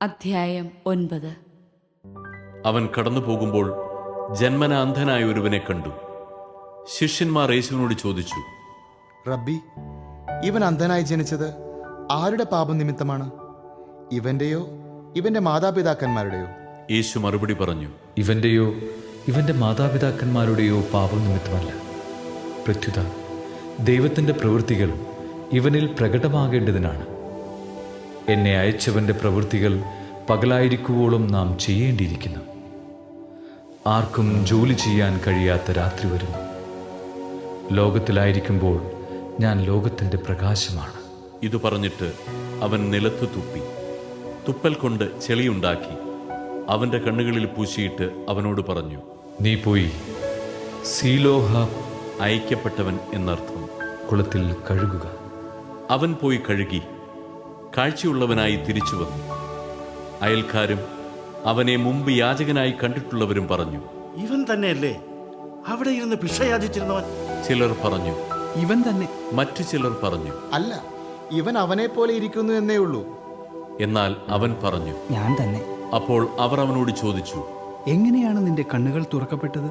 അധ്യായം 9. അവൻ കടന്നു പോകുമ്പോൾ ജന്മന അന്ധനായ ഒരുവനെ കണ്ടു. ശിഷ്യന്മാർ യേശുവിനോട് ചോദിച്ചു, റബ്ബി, ഇവൻ അന്ധനായി ജനിച്ചത് ആരുടെ പാപം നിമിത്തമാണ്? ഇവന്റെയോ ഇവന്റെ മാതാപിതാക്കന്മാരുടെയോ? യേശു മറുപടി പറഞ്ഞു, ഇവന്റെയോ ഇവന്റെ മാതാപിതാക്കന്മാരുടെയോ പാപം നിമിത്തമല്ല. പ്രത്യുത ദൈവത്തിൻ്റെ പ്രവൃത്തികൾ ഇവനിൽ പ്രകടമാകേണ്ടതിനാണ്. എന്നെ അയച്ചവന്റെ പ്രവൃത്തികൾ പകലായിരിക്കുവോളം നാം ചെയ്യേണ്ടിയിരിക്കുന്നു. ആർക്കും ജോലി ചെയ്യാൻ കഴിയാത്ത രാത്രി വരുന്നു. ലോകത്തിലായിരിക്കുമ്പോൾ ഞാൻ ലോകത്തിൻ്റെ പ്രകാശമാണ്. ഇതു പറഞ്ഞിട്ട് അവൻ നിലത്തു തുപ്പി. തുപ്പൽ കൊണ്ട് ചെളിയുണ്ടാക്കി അവന്റെ കണ്ണുകളിൽ പൂശിയിട്ട് അവനോട് പറഞ്ഞു, നീ പോയി സീലോഹ, അയക്കപ്പെട്ടവൻ എന്നർത്ഥം, കുളത്തിൽ കഴുകുക. അവൻ പോയി കഴുകി കാഴ്ചയുള്ളവനായി തിരിച്ചു വന്നു. അയൽക്കാരും അവനെ മുമ്പ് യാചകനായി കണ്ടിട്ടുള്ളവരും പറഞ്ഞു, ഇവൻ തന്നെയല്ലേ അവിടെ ഇരുന്ന് ഭിക്ഷ യാചിച്ചിരുന്നവൻ? ചിലർ പറഞ്ഞു, ഇവൻ തന്നെ. മറ്റു ചിലർ പറഞ്ഞു, അല്ല, ഇവൻ അവനെ പോലെ ഇരിക്കുന്നു എന്നേ ഉള്ളൂ. എന്നാൽ അവൻ പറഞ്ഞു, ഞാൻ തന്നെ. അപ്പോൾ അവർ അവനോട് ചോദിച്ചു, എങ്ങനെയാണ് നിന്റെ കണ്ണുകൾ തുറക്കപ്പെട്ടത്?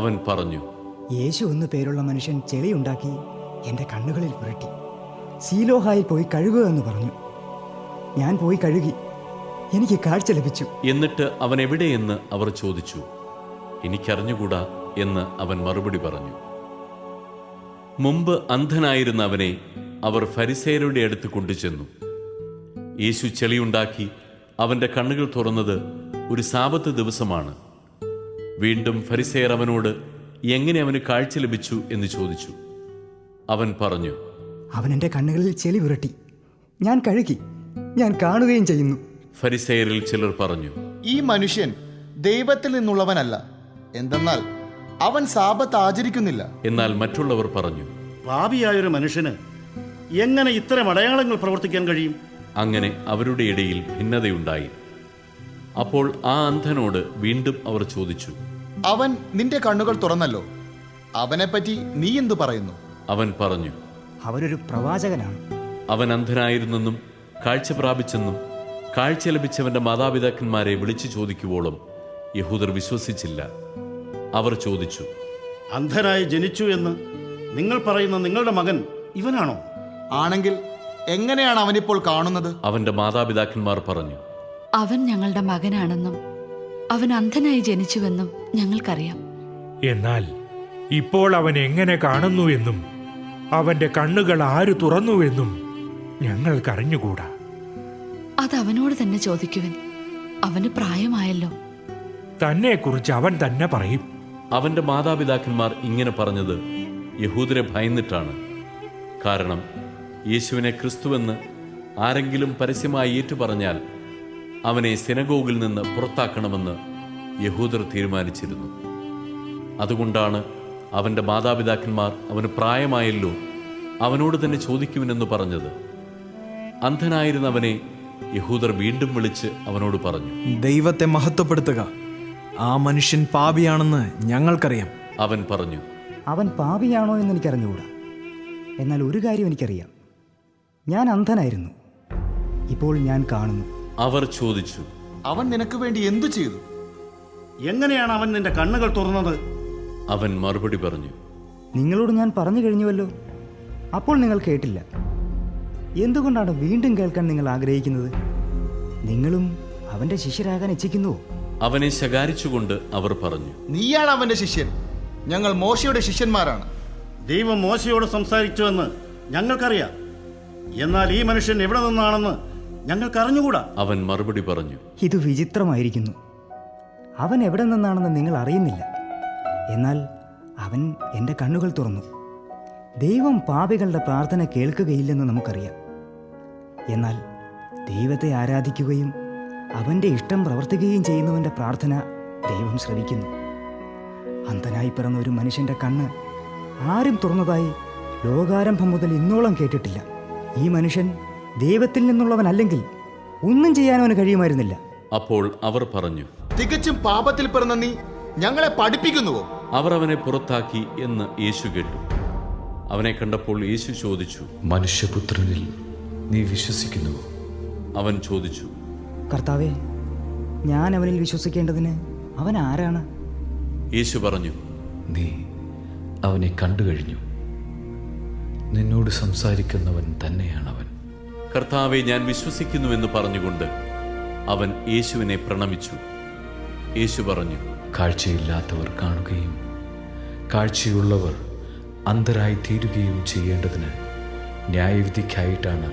അവൻ പറഞ്ഞു, യേശു എന്ന് പേരുള്ള മനുഷ്യൻ ചെളിയുണ്ടാക്കി എൻ്റെ കണ്ണുകളിൽ പുരട്ടി. സീലോഹായിൽ പോയി കഴുകുക എന്ന് പറഞ്ഞു. ഞാൻ പോയി കഴുകി, എനിക്ക് കാഴ്ച ലഭിച്ചു. എന്നിട്ട് അവൻ എവിടെയെന്ന് അവർ ചോദിച്ചു. എനിക്കറിഞ്ഞുകൂടാ എന്ന് അവൻ മറുപടി പറഞ്ഞു. മുമ്പ് അന്ധനായിരുന്ന അവനെ അവർ ഫരിസേയരുടെ അടുത്ത് കൊണ്ടുചെന്നു. യേശു ചെളിയുണ്ടാക്കി അവന്റെ കണ്ണുകൾ തുറന്നത് ഒരു സാബത്ത് ദിവസമാണ്. വീണ്ടും ഫരിസേയർ അവനോട് എങ്ങനെ അവന് കാഴ്ച ലഭിച്ചു എന്ന് ചോദിച്ചു. അവൻ പറഞ്ഞു, അവൻ എൻ്റെ കണ്ണുകളിൽ ചെളി പുരട്ടി. ഞാൻ കഴുകി, ഞാൻ കാണുകയും ചെയ്യുന്നു. ഫരിസേയരിൽ ചിലർ പറഞ്ഞു, ഈ മനുഷ്യൻ ദൈവത്തിൽ നിന്നുള്ളവനല്ല, എന്തെന്നാൽ അവൻ സാബത്ത് ആചരിക്കുന്നില്ല. എന്നാൽ മറ്റുള്ളവർ പറഞ്ഞു, പാപിയായൊരു മനുഷ്യന് എങ്ങനെ ഇത്തരം അടയാളങ്ങൾ പ്രവർത്തിക്കാൻ കഴിയും? അങ്ങനെ അവരുടെ ഇടയിൽ ഭിന്നതയുണ്ടായി. അപ്പോൾ ആ അന്ധനോട് വീണ്ടും അവർ ചോദിച്ചു, അവൻ നിന്റെ കണ്ണുകൾ തുറന്നല്ലോ, അവനെപ്പറ്റി നീ എന്തു പറയുന്നു? അവൻ പറഞ്ഞു, അവരൊരു പ്രവാചകനാണ്. അവൻ അന്ധനായിരുന്നെന്നും കാഴ്ച പ്രാപിച്ചെന്നും കാഴ്ച ലഭിച്ചവന്റെ മാതാപിതാക്കന്മാരെ വിളിച്ചു ചോദിക്കുവോളം യഹൂദർ വിശ്വസിച്ചില്ല. അവർ ചോദിച്ചു, അന്ധനായി ജനിച്ചു എന്ന് നിങ്ങൾ പറയുന്ന നിങ്ങളുടെ മകൻ ഇവനാണോ? ആണെങ്കിൽ എങ്ങനെയാണ് അവനിപ്പോൾ കാണുന്നത്? അവന്റെ മാതാപിതാക്കന്മാർ പറഞ്ഞു, അവൻ ഞങ്ങളുടെ മകനാണെന്നും അവൻ അന്ധനായി ജനിച്ചുവെന്നും ഞങ്ങൾക്കറിയാം. എന്നാൽ ഇപ്പോൾ അവൻ എങ്ങനെ കാണുന്നു എന്നും അവന്റെ കണ്ണുകൾ ആര് തുറന്നുവെന്നും ഞങ്ങൾക്കറിഞ്ഞുകൂടാ. അത് അവനോട് തന്നെ ചോദിക്കുവൻ. അവന് പ്രായമായല്ലോ. തന്നെക്കുറിച്ച് അവൻ തന്നെ പറയും. അവന്റെ മാതാപിതാക്കന്മാർ ഇങ്ങനെ പറഞ്ഞത് യഹൂദരെ ഭയന്നിട്ടാണ്. കാരണം യേശുവിനെ ക്രിസ്തുവെന്ന് ആരെങ്കിലും പരസ്യമായി ഏറ്റുപറഞ്ഞാൽ അവനെ സിനഗോഗിൽ നിന്ന് പുറത്താക്കണമെന്ന് യഹൂദർ തീരുമാനിച്ചിരുന്നു. അതുകൊണ്ടാണ് അവന്റെ മാതാപിതാക്കന്മാർ അവന് പ്രായമായല്ലോ, അവനോട് തന്നെ ചോദിക്കുവിനെന്ന് പറഞ്ഞത്. അന്ധനായിരുന്നവനെ യഹൂദർ വീണ്ടും വിളിച്ച് അവനോട് പറഞ്ഞു, ദൈവത്തെ മഹത്വപ്പെടുത്തുക. ആ മനുഷ്യൻ പാപിയാണെന്ന് ഞങ്ങൾക്കറിയാം. അവൻ പറഞ്ഞു, അവൻ പാപിയാണോ എന്ന് എനിക്കറിഞ്ഞുകൂടാ. എന്നാൽ ഒരു കാര്യം എനിക്കറിയാം, ഞാൻ അന്ധനായിരുന്നു, ഇപ്പോൾ ഞാൻ കാണുന്നു. അവർ ചോദിച്ചു, അവൻ നിനക്ക് വേണ്ടി എന്തു ചെയ്തു? എങ്ങനെയാണ് അവൻ നിന്റെ കണ്ണുകൾ തുറന്നത്? അവൻ മറുപടി പറഞ്ഞു, നിങ്ങളോട് ഞാൻ പറഞ്ഞു കഴിഞ്ഞുവല്ലോ, അപ്പോൾ നിങ്ങൾ കേട്ടില്ല. എന്തുകൊണ്ടാണ് വീണ്ടും കേൾക്കാൻ നിങ്ങൾ ആഗ്രഹിക്കുന്നത്? നിങ്ങളും അവൻ്റെ ശിഷ്യരാകാൻ ഇച്ഛിക്കുന്നുവോ? അവനെ ശകാരിച്ചുകൊണ്ട് അവർ പറഞ്ഞു, നീയാണ് അവന്റെ ശിഷ്യൻ, ഞങ്ങൾ മോശയുടെ ശിഷ്യന്മാരാണ്. ദൈവം മോശയോട് സംസാരിച്ചുവെന്ന് ഞങ്ങൾക്കറിയാം. എന്നാൽ ഈ മനുഷ്യൻ എവിടെ നിന്നാണെന്ന് ഞങ്ങൾക്കറിഞ്ഞുകൂടാ. അവൻ മറുപടി പറഞ്ഞു, ഇത് വിചിത്രമായിരിക്കുന്നു. അവൻ എവിടെ നിന്നാണെന്ന് നിങ്ങൾ അറിയുന്നില്ല. എന്നാൽ അവൻ എൻ്റെ കണ്ണുകൾ തുറന്നു. ദൈവം പാപികളുടെ പ്രാർത്ഥന കേൾക്കുകയില്ലെന്ന് നമുക്കറിയാം. എന്നാൽ ദൈവത്തെ ആരാധിക്കുകയും അവൻ്റെ ഇഷ്ടം പ്രവർത്തിക്കുകയും ചെയ്യുന്നവൻ്റെ പ്രാർത്ഥന ദൈവം ശ്രവിക്കുന്നു. അന്ധനായി പിറന്ന ഒരു മനുഷ്യൻ്റെ കണ്ണ് ആരും തുറന്നതായി ലോകാരംഭം മുതൽ ഇന്നോളം കേട്ടിട്ടില്ല. ഈ മനുഷ്യൻ ദൈവത്തിൽ നിന്നുള്ളവനല്ലെങ്കിൽ ഒന്നും ചെയ്യാൻ അവന് കഴിയുമായിരുന്നില്ല. അപ്പോൾ അവർ പറഞ്ഞു, തികച്ചും പാപത്തിൽ പിറന്ന നീ ഞങ്ങളെ പഠിപ്പിക്കുന്നുവോ? അവർ അവനെ പുറത്താക്കി എന്ന് യേശു കേട്ടു. അവനെ കണ്ടപ്പോൾ യേശു ചോദിച്ചു, മനുഷ്യപുത്രനിൽ നീ വിശ്വസിക്കുന്നുവോ? അവൻ ചോദിച്ചു, കർത്താവെ, ഞാൻ അവനിൽ വിശ്വസിക്കേണ്ടതിന് അവൻ ആരാണ്? യേശു പറഞ്ഞു, നീ അവനെ കണ്ടു കഴിഞ്ഞു. നിന്നോട് സംസാരിക്കുന്നവൻ തന്നെയാണവൻ. കർത്താവെ, ഞാൻ വിശ്വസിക്കുന്നുവെന്ന് പറഞ്ഞുകൊണ്ട് അവൻ യേശുവിനെ പ്രണമിച്ചു. യേശു പറഞ്ഞു, കാഴ്ചയില്ലാത്തവർ കാണുകയും കാഴ്ചയുള്ളവർ അന്ധരായി തീരുകയും ചെയ്യേണ്ടതിന് ന്യായവിധിക്കായിട്ടാണ്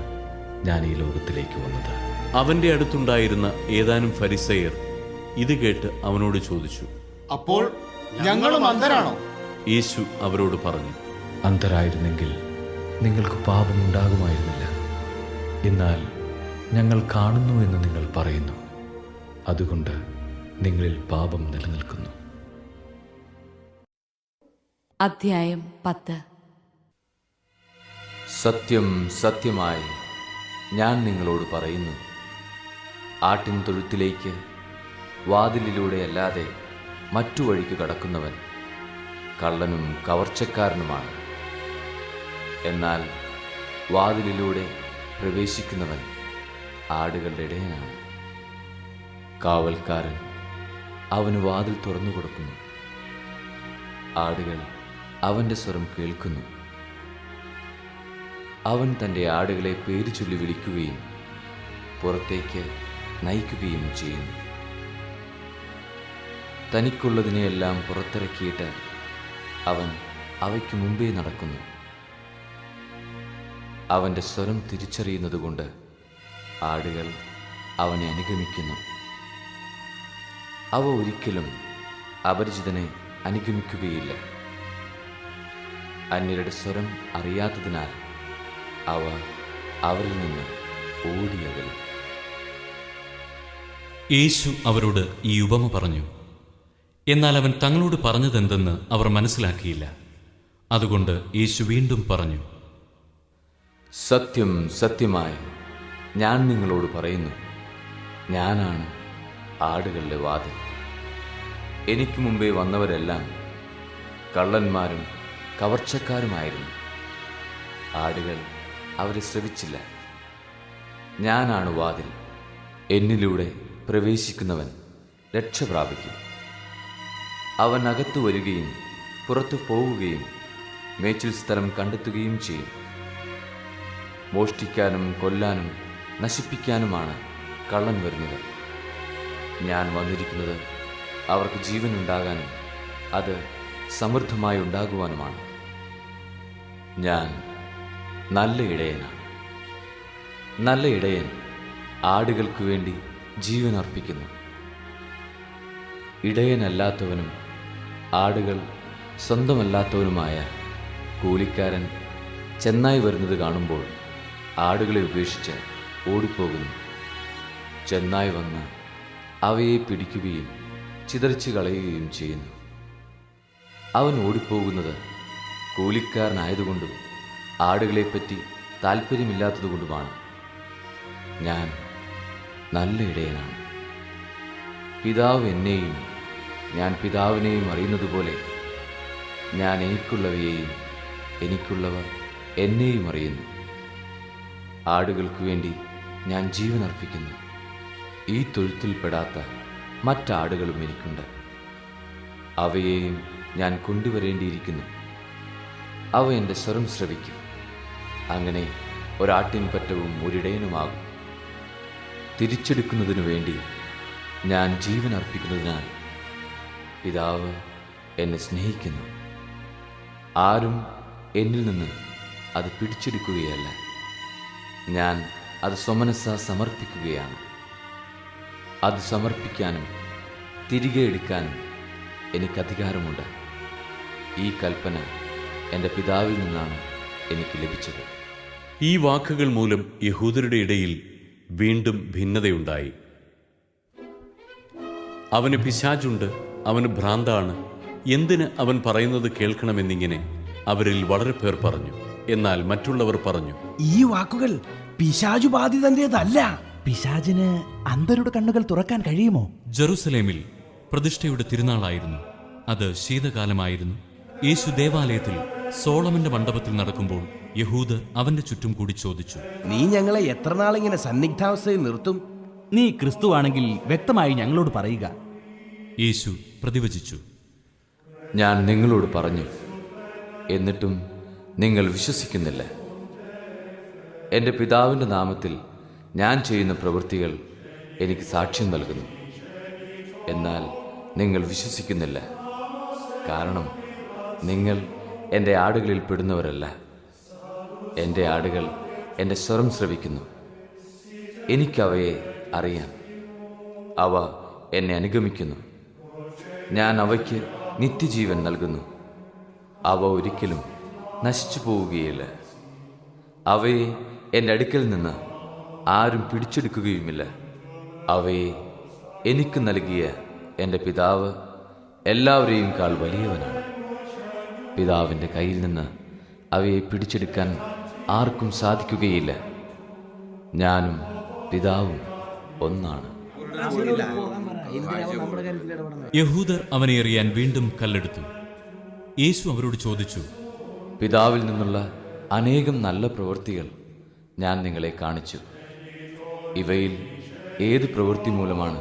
ഞാൻ ഈ ലോകത്തിലേക്ക് വന്നത്. അവന്റെ അടുത്തുണ്ടായിരുന്ന ഏതാനും ഫരിസേയർ ഇത് കേട്ട് അവനോട് ചോദിച്ചു, അപ്പോൾ ഞങ്ങളും അന്ധരാണോ? യേശു അവരോട് പറഞ്ഞു, അന്ധരായിരുന്നെങ്കിൽ നിങ്ങൾക്ക് പാപമുണ്ടാകുമായിരുന്നില്ല. എന്നാൽ ഞങ്ങൾ കാണുന്നു എന്ന് നിങ്ങൾ പറയുന്നു, അതുകൊണ്ട് നിങ്ങളിൽ പാപം നിലനിൽക്കുന്നു. അധ്യായം 10. സത്യം സത്യമായി ഞാൻ നിങ്ങളോട് പറയുന്നു, ആട്ടിൻ തൊഴുത്തിലേക്ക് വാതിലിലൂടെ അല്ലാതെ മറ്റു വഴിക്ക് കടക്കുന്നവൻ കള്ളനും കവർച്ചക്കാരനുമാണ്. എന്നാൽ വാതിലിലൂടെ പ്രവേശിക്കുന്നവൻ ആടുകളുടെ ഇടയനാണ്. കാവൽക്കാരൻ അവന് വാതിൽ തുറന്നു കൊടുക്കുന്നു. ആടുകൾ അവൻ്റെ സ്വരം കേൾക്കുന്നു. അവൻ തൻ്റെ ആടുകളെ പേര് ചൊല്ലി വിളിക്കുകയും പുറത്തേക്ക് നയിക്കുകയും ചെയ്യുന്നു. തനിക്കുള്ളതിനെയെല്ലാം പുറത്തിറക്കിയിട്ട് അവൻ അവയ്ക്ക് മുമ്പേ നടക്കുന്നു. അവൻ്റെ സ്വരം തിരിച്ചറിയുന്നതുകൊണ്ട് ആടുകൾ അവനെ അനുഗമിക്കുന്നു. അവ ഒരിക്കലും അപരിചിതനെ അനുഗമിക്കുകയില്ല. അന്യരുടെ സ്വരം അറിയാത്തതിനാൽ അവ അവരിൽ നിന്ന് ഓടിയകലും. യേശു അവരോട് ഈ ഉപമ പറഞ്ഞു. എന്നാൽ അവൻ തങ്ങളോട് പറഞ്ഞതെന്തെന്ന് അവർ മനസ്സിലാക്കിയില്ല. അതുകൊണ്ട് യേശു വീണ്ടും പറഞ്ഞു, സത്യം സത്യമായി ഞാൻ നിങ്ങളോട് പറയുന്നു, ഞാനാണ് ആടുകളുടെ വാതിൽ. എനിക്ക് മുമ്പേ വന്നവരെല്ലാം കള്ളന്മാരും കവർച്ചക്കാരുമായിരുന്നു. ആടുകൾ അവരെ ശ്രവിച്ചില്ല. ഞാനാണ് വാതിൽ. എന്നിലൂടെ പ്രവേശിക്കുന്നവൻ രക്ഷ പ്രാപിക്കും. അവൻ അകത്തു വരികയും പുറത്തു പോവുകയും മേച്ചിൽ സ്ഥലം കണ്ടെത്തുകയും ചെയ്യും. മോഷ്ടിക്കാനും കൊല്ലാനും നശിപ്പിക്കാനുമാണ് കള്ളൻ വരുന്നത്. ഞാൻ വന്നിരിക്കുന്നത് അവർക്ക് ജീവനുണ്ടാകാനും അത് സമൃദ്ധമായി ഉണ്ടാകുവാനുമാണ്. ഞാൻ നല്ല ഇടയനാണ്. നല്ല ഇടയൻ ആടുകൾക്ക് വേണ്ടി ജീവൻ അർപ്പിക്കുന്നു. ഇടയനല്ലാത്തവനും ആടുകൾ സ്വന്തമല്ലാത്തവനുമായ കൂലിക്കാരൻ ചെന്നായി വരുന്നത് കാണുമ്പോൾ ആടുകളെ ഉപേക്ഷിച്ച് ഓടിപ്പോകുന്നു. ചെന്നായി വന്ന് അവയെ പിടിക്കുകയും ചിതറിച്ച് കളയുകയും ചെയ്യുന്നു. അവൻ ഓടിപ്പോകുന്നത് കൂലിക്കാരനായതുകൊണ്ടും ആടുകളെപ്പറ്റി താല്പര്യമില്ലാത്തതുകൊണ്ടുമാണ്. ഞാൻ നല്ല ഇടയനാണ്. പിതാവ് എന്നെയും ഞാൻ പിതാവിനെയും അറിയുന്നതുപോലെ ഞാൻ എനിക്കുള്ളവയെയും എനിക്കുള്ളവർ എന്നെയും അറിയുന്നു. ആടുകൾക്ക് വേണ്ടി ഞാൻ ജീവൻ അർപ്പിക്കുന്നു. ഈ തൊഴുത്തിൽപ്പെടാത്ത മറ്റാടുകളും എനിക്കുണ്ട്. അവയെയും ഞാൻ കൊണ്ടുവരേണ്ടിയിരിക്കുന്നു. അവ എൻ്റെ സ്വരം ശ്രവിക്കും. അങ്ങനെ ഒരാട്ടിൻ പറ്റവും ഒരിടയനുമാകും. തിരിച്ചെടുക്കുന്നതിനു വേണ്ടി ഞാൻ ജീവൻ അർപ്പിക്കുന്നതിനാൽ പിതാവ് എന്നെ സ്നേഹിക്കുന്നു. ആരും എന്നിൽ നിന്ന് അത് പിടിച്ചെടുക്കുകയല്ല. ഞാൻ അത് സ്വമനസ്സ സമർപ്പിക്കുകയാണ്. അത് സമർപ്പിക്കാനും തിരികെ എടുക്കാനും എനിക്ക് അധികാരമുണ്ട്. ഈ കൽപ്പന എൻ്റെ പിതാവിൽ നിന്നാണ് എനിക്ക് ലഭിച്ചത്. ഈ വാക്കുകൾ മൂലം യഹൂദരുടെ ഇടയിൽ വീണ്ടും ഭിന്നതയുണ്ടായി. അവന് പിശാചുണ്ട്, അവന് ഭ്രാന്താണ്, എന്തിന് അവൻ പറയുന്നത് കേൾക്കണമെന്നിങ്ങനെ അവരിൽ വളരെ പേർ പറഞ്ഞു. എന്നാൽ മറ്റുള്ളവർ പറഞ്ഞു, ഈ വാക്കുകൾ പിശാചു ബാധിതന്റേതല്ല. പിശാചിന് അന്ധരുടെ കണ്ണുകൾ തുറക്കാൻ കഴിയുമോ? ജെറുസലേമിൽ പ്രതിഷ്ഠയുടെ തിരുനാളായിരുന്നു. അത് ശീതകാലമായിരുന്നു. യേശു ദേവാലയത്തിൽ സോളമന്റെ മണ്ഡപത്തിൽ നടക്കുമ്പോൾ യഹൂദർ അവന്റെ ചുറ്റും കൂടി ചോദിച്ചു, നീ ഞങ്ങളെ എത്ര നാളിങ്ങനെ സന്നിഗ്ധാവസ്ഥയിൽ നിർത്തും? നീ ക്രിസ്തുവാണെങ്കിൽ വ്യക്തമായി ഞങ്ങളോട് പറയുക. യേശു പ്രതിവചിച്ചു, ഞാൻ നിങ്ങളോട് പറഞ്ഞു, എന്നിട്ടും നിങ്ങൾ വിശ്വസിക്കുന്നില്ല. എൻ്റെ പിതാവിൻ്റെ നാമത്തിൽ ഞാൻ ചെയ്യുന്ന പ്രവൃത്തികൾ എനിക്ക് സാക്ഷ്യം നൽകുന്നു. എന്നാൽ നിങ്ങൾ വിശ്വസിക്കുന്നില്ല. കാരണം നിങ്ങൾ എൻ്റെ ആടുകളിൽ പെടുന്നവരല്ല. എൻ്റെ ആടുകൾ എൻ്റെ സ്വരം ശ്രവിക്കുന്നു. എനിക്കവയെ അറിയാം. അവ എന്നെ അനുഗമിക്കുന്നു. ഞാൻ അവയ്ക്ക് നിത്യജീവൻ നൽകുന്നു. അവ ഒരിക്കലും നശിച്ചു പോവുകയില്ല. അവയെ എൻ്റെ അടുക്കൽ നിന്ന് ആരും പിടിച്ചെടുക്കുകയുമില്ല. അവയെ എനിക്ക് നൽകിയ എൻ്റെ പിതാവ് എല്ലാവരെയും കാൾ വലിയവനാണ്. പിതാവിൻ്റെ കയ്യിൽ നിന്ന് അവയെ പിടിച്ചെടുക്കാൻ ആർക്കും സാധിക്കുകയില്ല. ഞാനും പിതാവും ഒന്നാണ്. യഹൂദർ അവനെ എറിയാൻ വീണ്ടും കല്ലെടുത്തു. യേശു അവരോട് ചോദിച്ചു, പിതാവിൽ നിന്നുള്ള അനേകം നല്ല പ്രവൃത്തികൾ ഞാൻ നിങ്ങളെ കാണിച്ചു. ഇവയിൽ ഏത് പ്രവൃത്തി മൂലമാണ്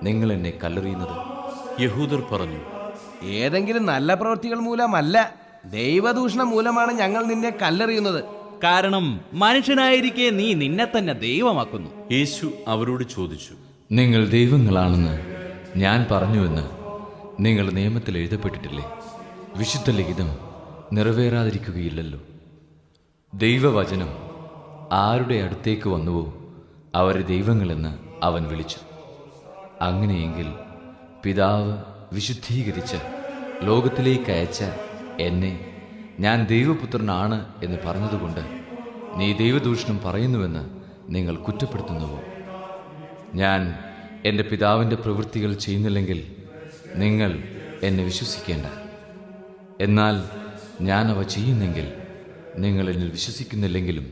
നിങ്ങൾ എന്നെ കല്ലെറിയുന്നത്? യഹൂദർ പറഞ്ഞു, ഏതെങ്കിലും നല്ല പ്രവൃത്തികൾ മൂലമല്ല, ദൈവദൂഷണം മൂലമാണ് ഞങ്ങൾ നിന്നെ കല്ലെറിയുന്നത്. കാരണം മനുഷ്യനായിരിക്കെ നീ നിന്നെ തന്നെ ദൈവമാക്കുന്നു. യേശു അവരോട് ചോദിച്ചു, നിങ്ങൾ ദൈവങ്ങളാണെന്ന് ഞാൻ പറഞ്ഞുവെന്ന് നിങ്ങൾ നിയമത്തിൽ എഴുതപ്പെട്ടിട്ടില്ലേ? വിശുദ്ധ ലിഖിതം നിറവേറാതിരിക്കുകയില്ലല്ലോ. ദൈവവചനം ആരുടെ അടുത്തേക്ക് വന്നുവോ അവരെ ദൈവങ്ങളെന്ന് അവൻ വിളിച്ചു. അങ്ങനെയെങ്കിൽ പിതാവ് വിശുദ്ധീകരിച്ച് ലോകത്തിലേക്ക് അയച്ച എന്നെ ഞാൻ ദൈവപുത്രനാണ് എന്ന് പറഞ്ഞതുകൊണ്ട് നീ ദൈവദൂഷണം പറയുന്നുവെന്ന് നിങ്ങൾ കുറ്റപ്പെടുത്തുന്നുവോ? ഞാൻ എൻ്റെ പിതാവിൻ്റെ പ്രവൃത്തികൾ ചെയ്യുന്നില്ലെങ്കിൽ നിങ്ങൾ എന്നെ വിശ്വസിക്കേണ്ട. എന്നാൽ ഞാൻ അവ ചെയ്യുന്നെങ്കിൽ നിങ്ങൾ എന്നിൽ വിശ്വസിക്കുന്നില്ലെങ്കിലും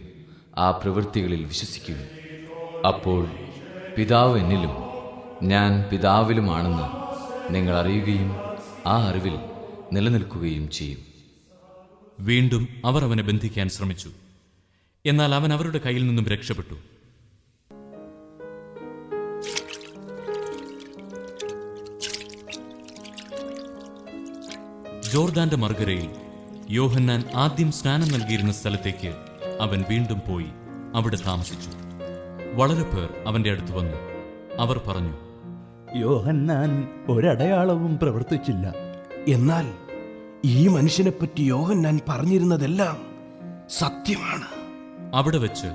ആ പ്രവൃത്തികളിൽ വിശ്വസിക്കും. അപ്പോൾ പിതാവ് എന്നിലും ഞാൻ പിതാവിലുമാണെന്ന് നിങ്ങൾ അറിയുകയും ആ അറിവിൽ നിലനിൽക്കുകയും ചെയ്യും. വീണ്ടും അവർ അവനെ ബന്ധിക്കാൻ ശ്രമിച്ചു. എന്നാൽ അവൻ അവരുടെ കയ്യിൽ നിന്നും രക്ഷപ്പെട്ടു. ജോർദാന്റെ മറുകരയിൽ യോഹന്നാൻ ആദ്യം സ്നാനം നൽകിയിരുന്ന സ്ഥലത്തേക്ക് അവൻ വീണ്ടും പോയി അവിടെ താമസിച്ചു. വളരെ പേർ അവന്റെ അടുത്ത് വന്നു. അവർ പറഞ്ഞു, യോഹന്നാൻ ഒരടയാളവും പ്രവർത്തിച്ചില്ല, എന്നാൽ ഈ മനുഷ്യനെപ്പറ്റി യോഹന്നാൻ പറഞ്ഞിരുന്നതെല്ലാം സത്യമാണ്. അവിടെ വെച്ച്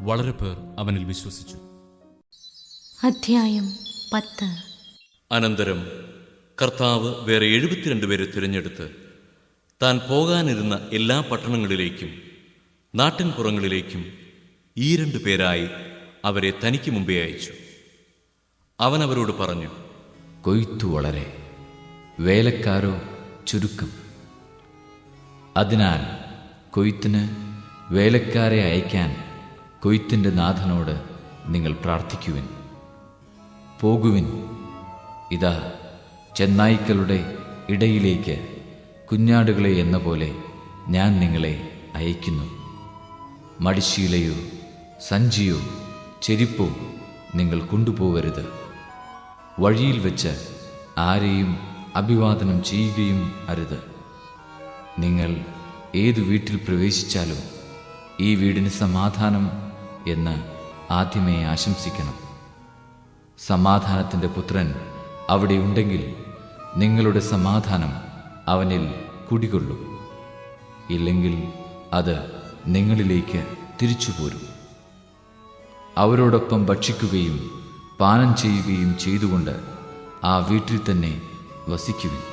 വളരെ പേർ അവനിൽ വിശ്വസിച്ചു. അധ്യായം 10. അനന്തരം കർത്താവ് വേറെ 72 പേരെ തിരഞ്ഞെടുത്ത് താൻ പോകാനിരുന്ന എല്ലാ പട്ടണങ്ങളിലേക്കും നാട്ടിൻപുറങ്ങളിലേക്കും ഈ 2 പേരായി അവരെ തനിക്ക് മുമ്പേ അയച്ചു. അവൻ അവരോട് പറഞ്ഞു, കൊയ്ത്തു വളരെ, വേലക്കാരോ ചുരുക്കം. അതിനാൽ കൊയ്ത്തിന് വേലക്കാരെ അയക്കാൻ കൊയ്ത്തിൻ്റെ നാഥനോട് നിങ്ങൾ പ്രാർത്ഥിക്കുവിൻ. പോകുവിൻ. ഇതാ ചെന്നായ്ക്കളുടെ ഇടയിലേക്ക് കുഞ്ഞാടുകളെ എന്ന പോലെ ഞാൻ നിങ്ങളെ അയക്കുന്നു. മടിശീലയോ സഞ്ചിയോ ചെരിപ്പോ നിങ്ങൾ കൊണ്ടുപോകരുത്. വഴിയിൽ വെച്ച് ആരെയും അഭിവാദനം ചെയ്യുകയും അരുത്. നിങ്ങൾ ഏതു വീട്ടിൽ പ്രവേശിച്ചാലും ഈ വീടിന് സമാധാനം എന്ന് ആദ്യമേ ആശംസിക്കണം. സമാധാനത്തിൻ്റെ പുത്രൻ അവിടെ ഉണ്ടെങ്കിൽ നിങ്ങളുടെ സമാധാനം അവനിൽ കുടികൊള്ളും. ഇല്ലെങ്കിൽ അത് നിങ്ങളിലേക്ക് തിരിച്ചുപോരും. അവരോടൊപ്പം ഭക്ഷിക്കുകയും പാനം ചെയ്യുകയും ചെയ്തുകൊണ്ട് ആ വീട്ടിൽ തന്നെ വസിക്കുവിൻ.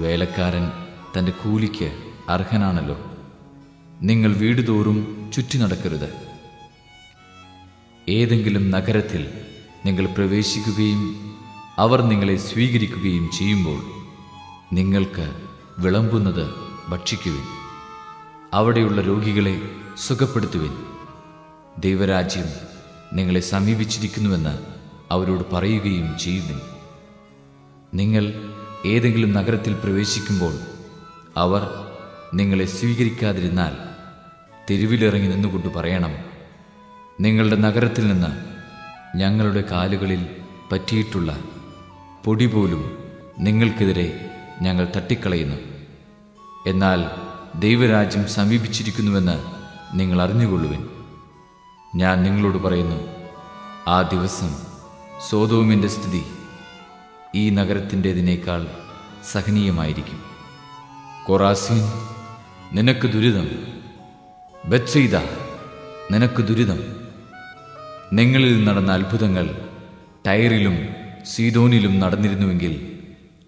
വേലക്കാരൻ തൻ്റെ കൂലിക്ക് അർഹനാണല്ലോ. നിങ്ങൾ വീടുതോറും ചുറ്റി നടക്കരുത്. ഏതെങ്കിലും നഗരത്തിൽ നിങ്ങൾ പ്രവേശിക്കുകയും അവർ നിങ്ങളെ സ്വീകരിക്കുകയും ചെയ്യുമ്പോൾ നിങ്ങൾക്ക് വിളമ്പുന്നത് ഭക്ഷിക്കുവിൻ. അവിടെയുള്ള രോഗികളെ സുഖപ്പെടുത്തുവിൻ. ദൈവരാജ്യം നിങ്ങളെ സമീപിച്ചിരിക്കുന്നുവെന്ന് അവരോട് പറയുകയും ചെയ്യുവിൻ. നിങ്ങൾ ഏതെങ്കിലും നഗരത്തിൽ പ്രവേശിക്കുമ്പോൾ അവർ നിങ്ങളെ ഞങ്ങളുടെ കാലുകളിൽ പറ്റിയിട്ടുള്ള പൊടി പോലും നിങ്ങൾക്കെതിരെ ഞങ്ങൾ തട്ടിക്കളയുന്നു. എന്നാൽ ദൈവരാജ്യം സമീപിച്ചിരിക്കുന്നുവെന്ന് നിങ്ങൾ അറിഞ്ഞുകൊള്ളുവിൻ. ഞാൻ നിങ്ങളോട് പറയുന്നു, ആ ദിവസം സോദോമിൻ്റെ സ്ഥിതി ഈ നഗരത്തിൻ്റെതിനേക്കാൾ സഹനീയമായിരിക്കും. കൊറാസീൻ, നിനക്ക് ദുരിതം! ബത്സയിദ, നിനക്ക് ദുരിതം! നിങ്ങളിൽ നടന്ന അത്ഭുതങ്ങൾ ടയറിലും സീദോനിലും നടന്നിരുന്നുവെങ്കിൽ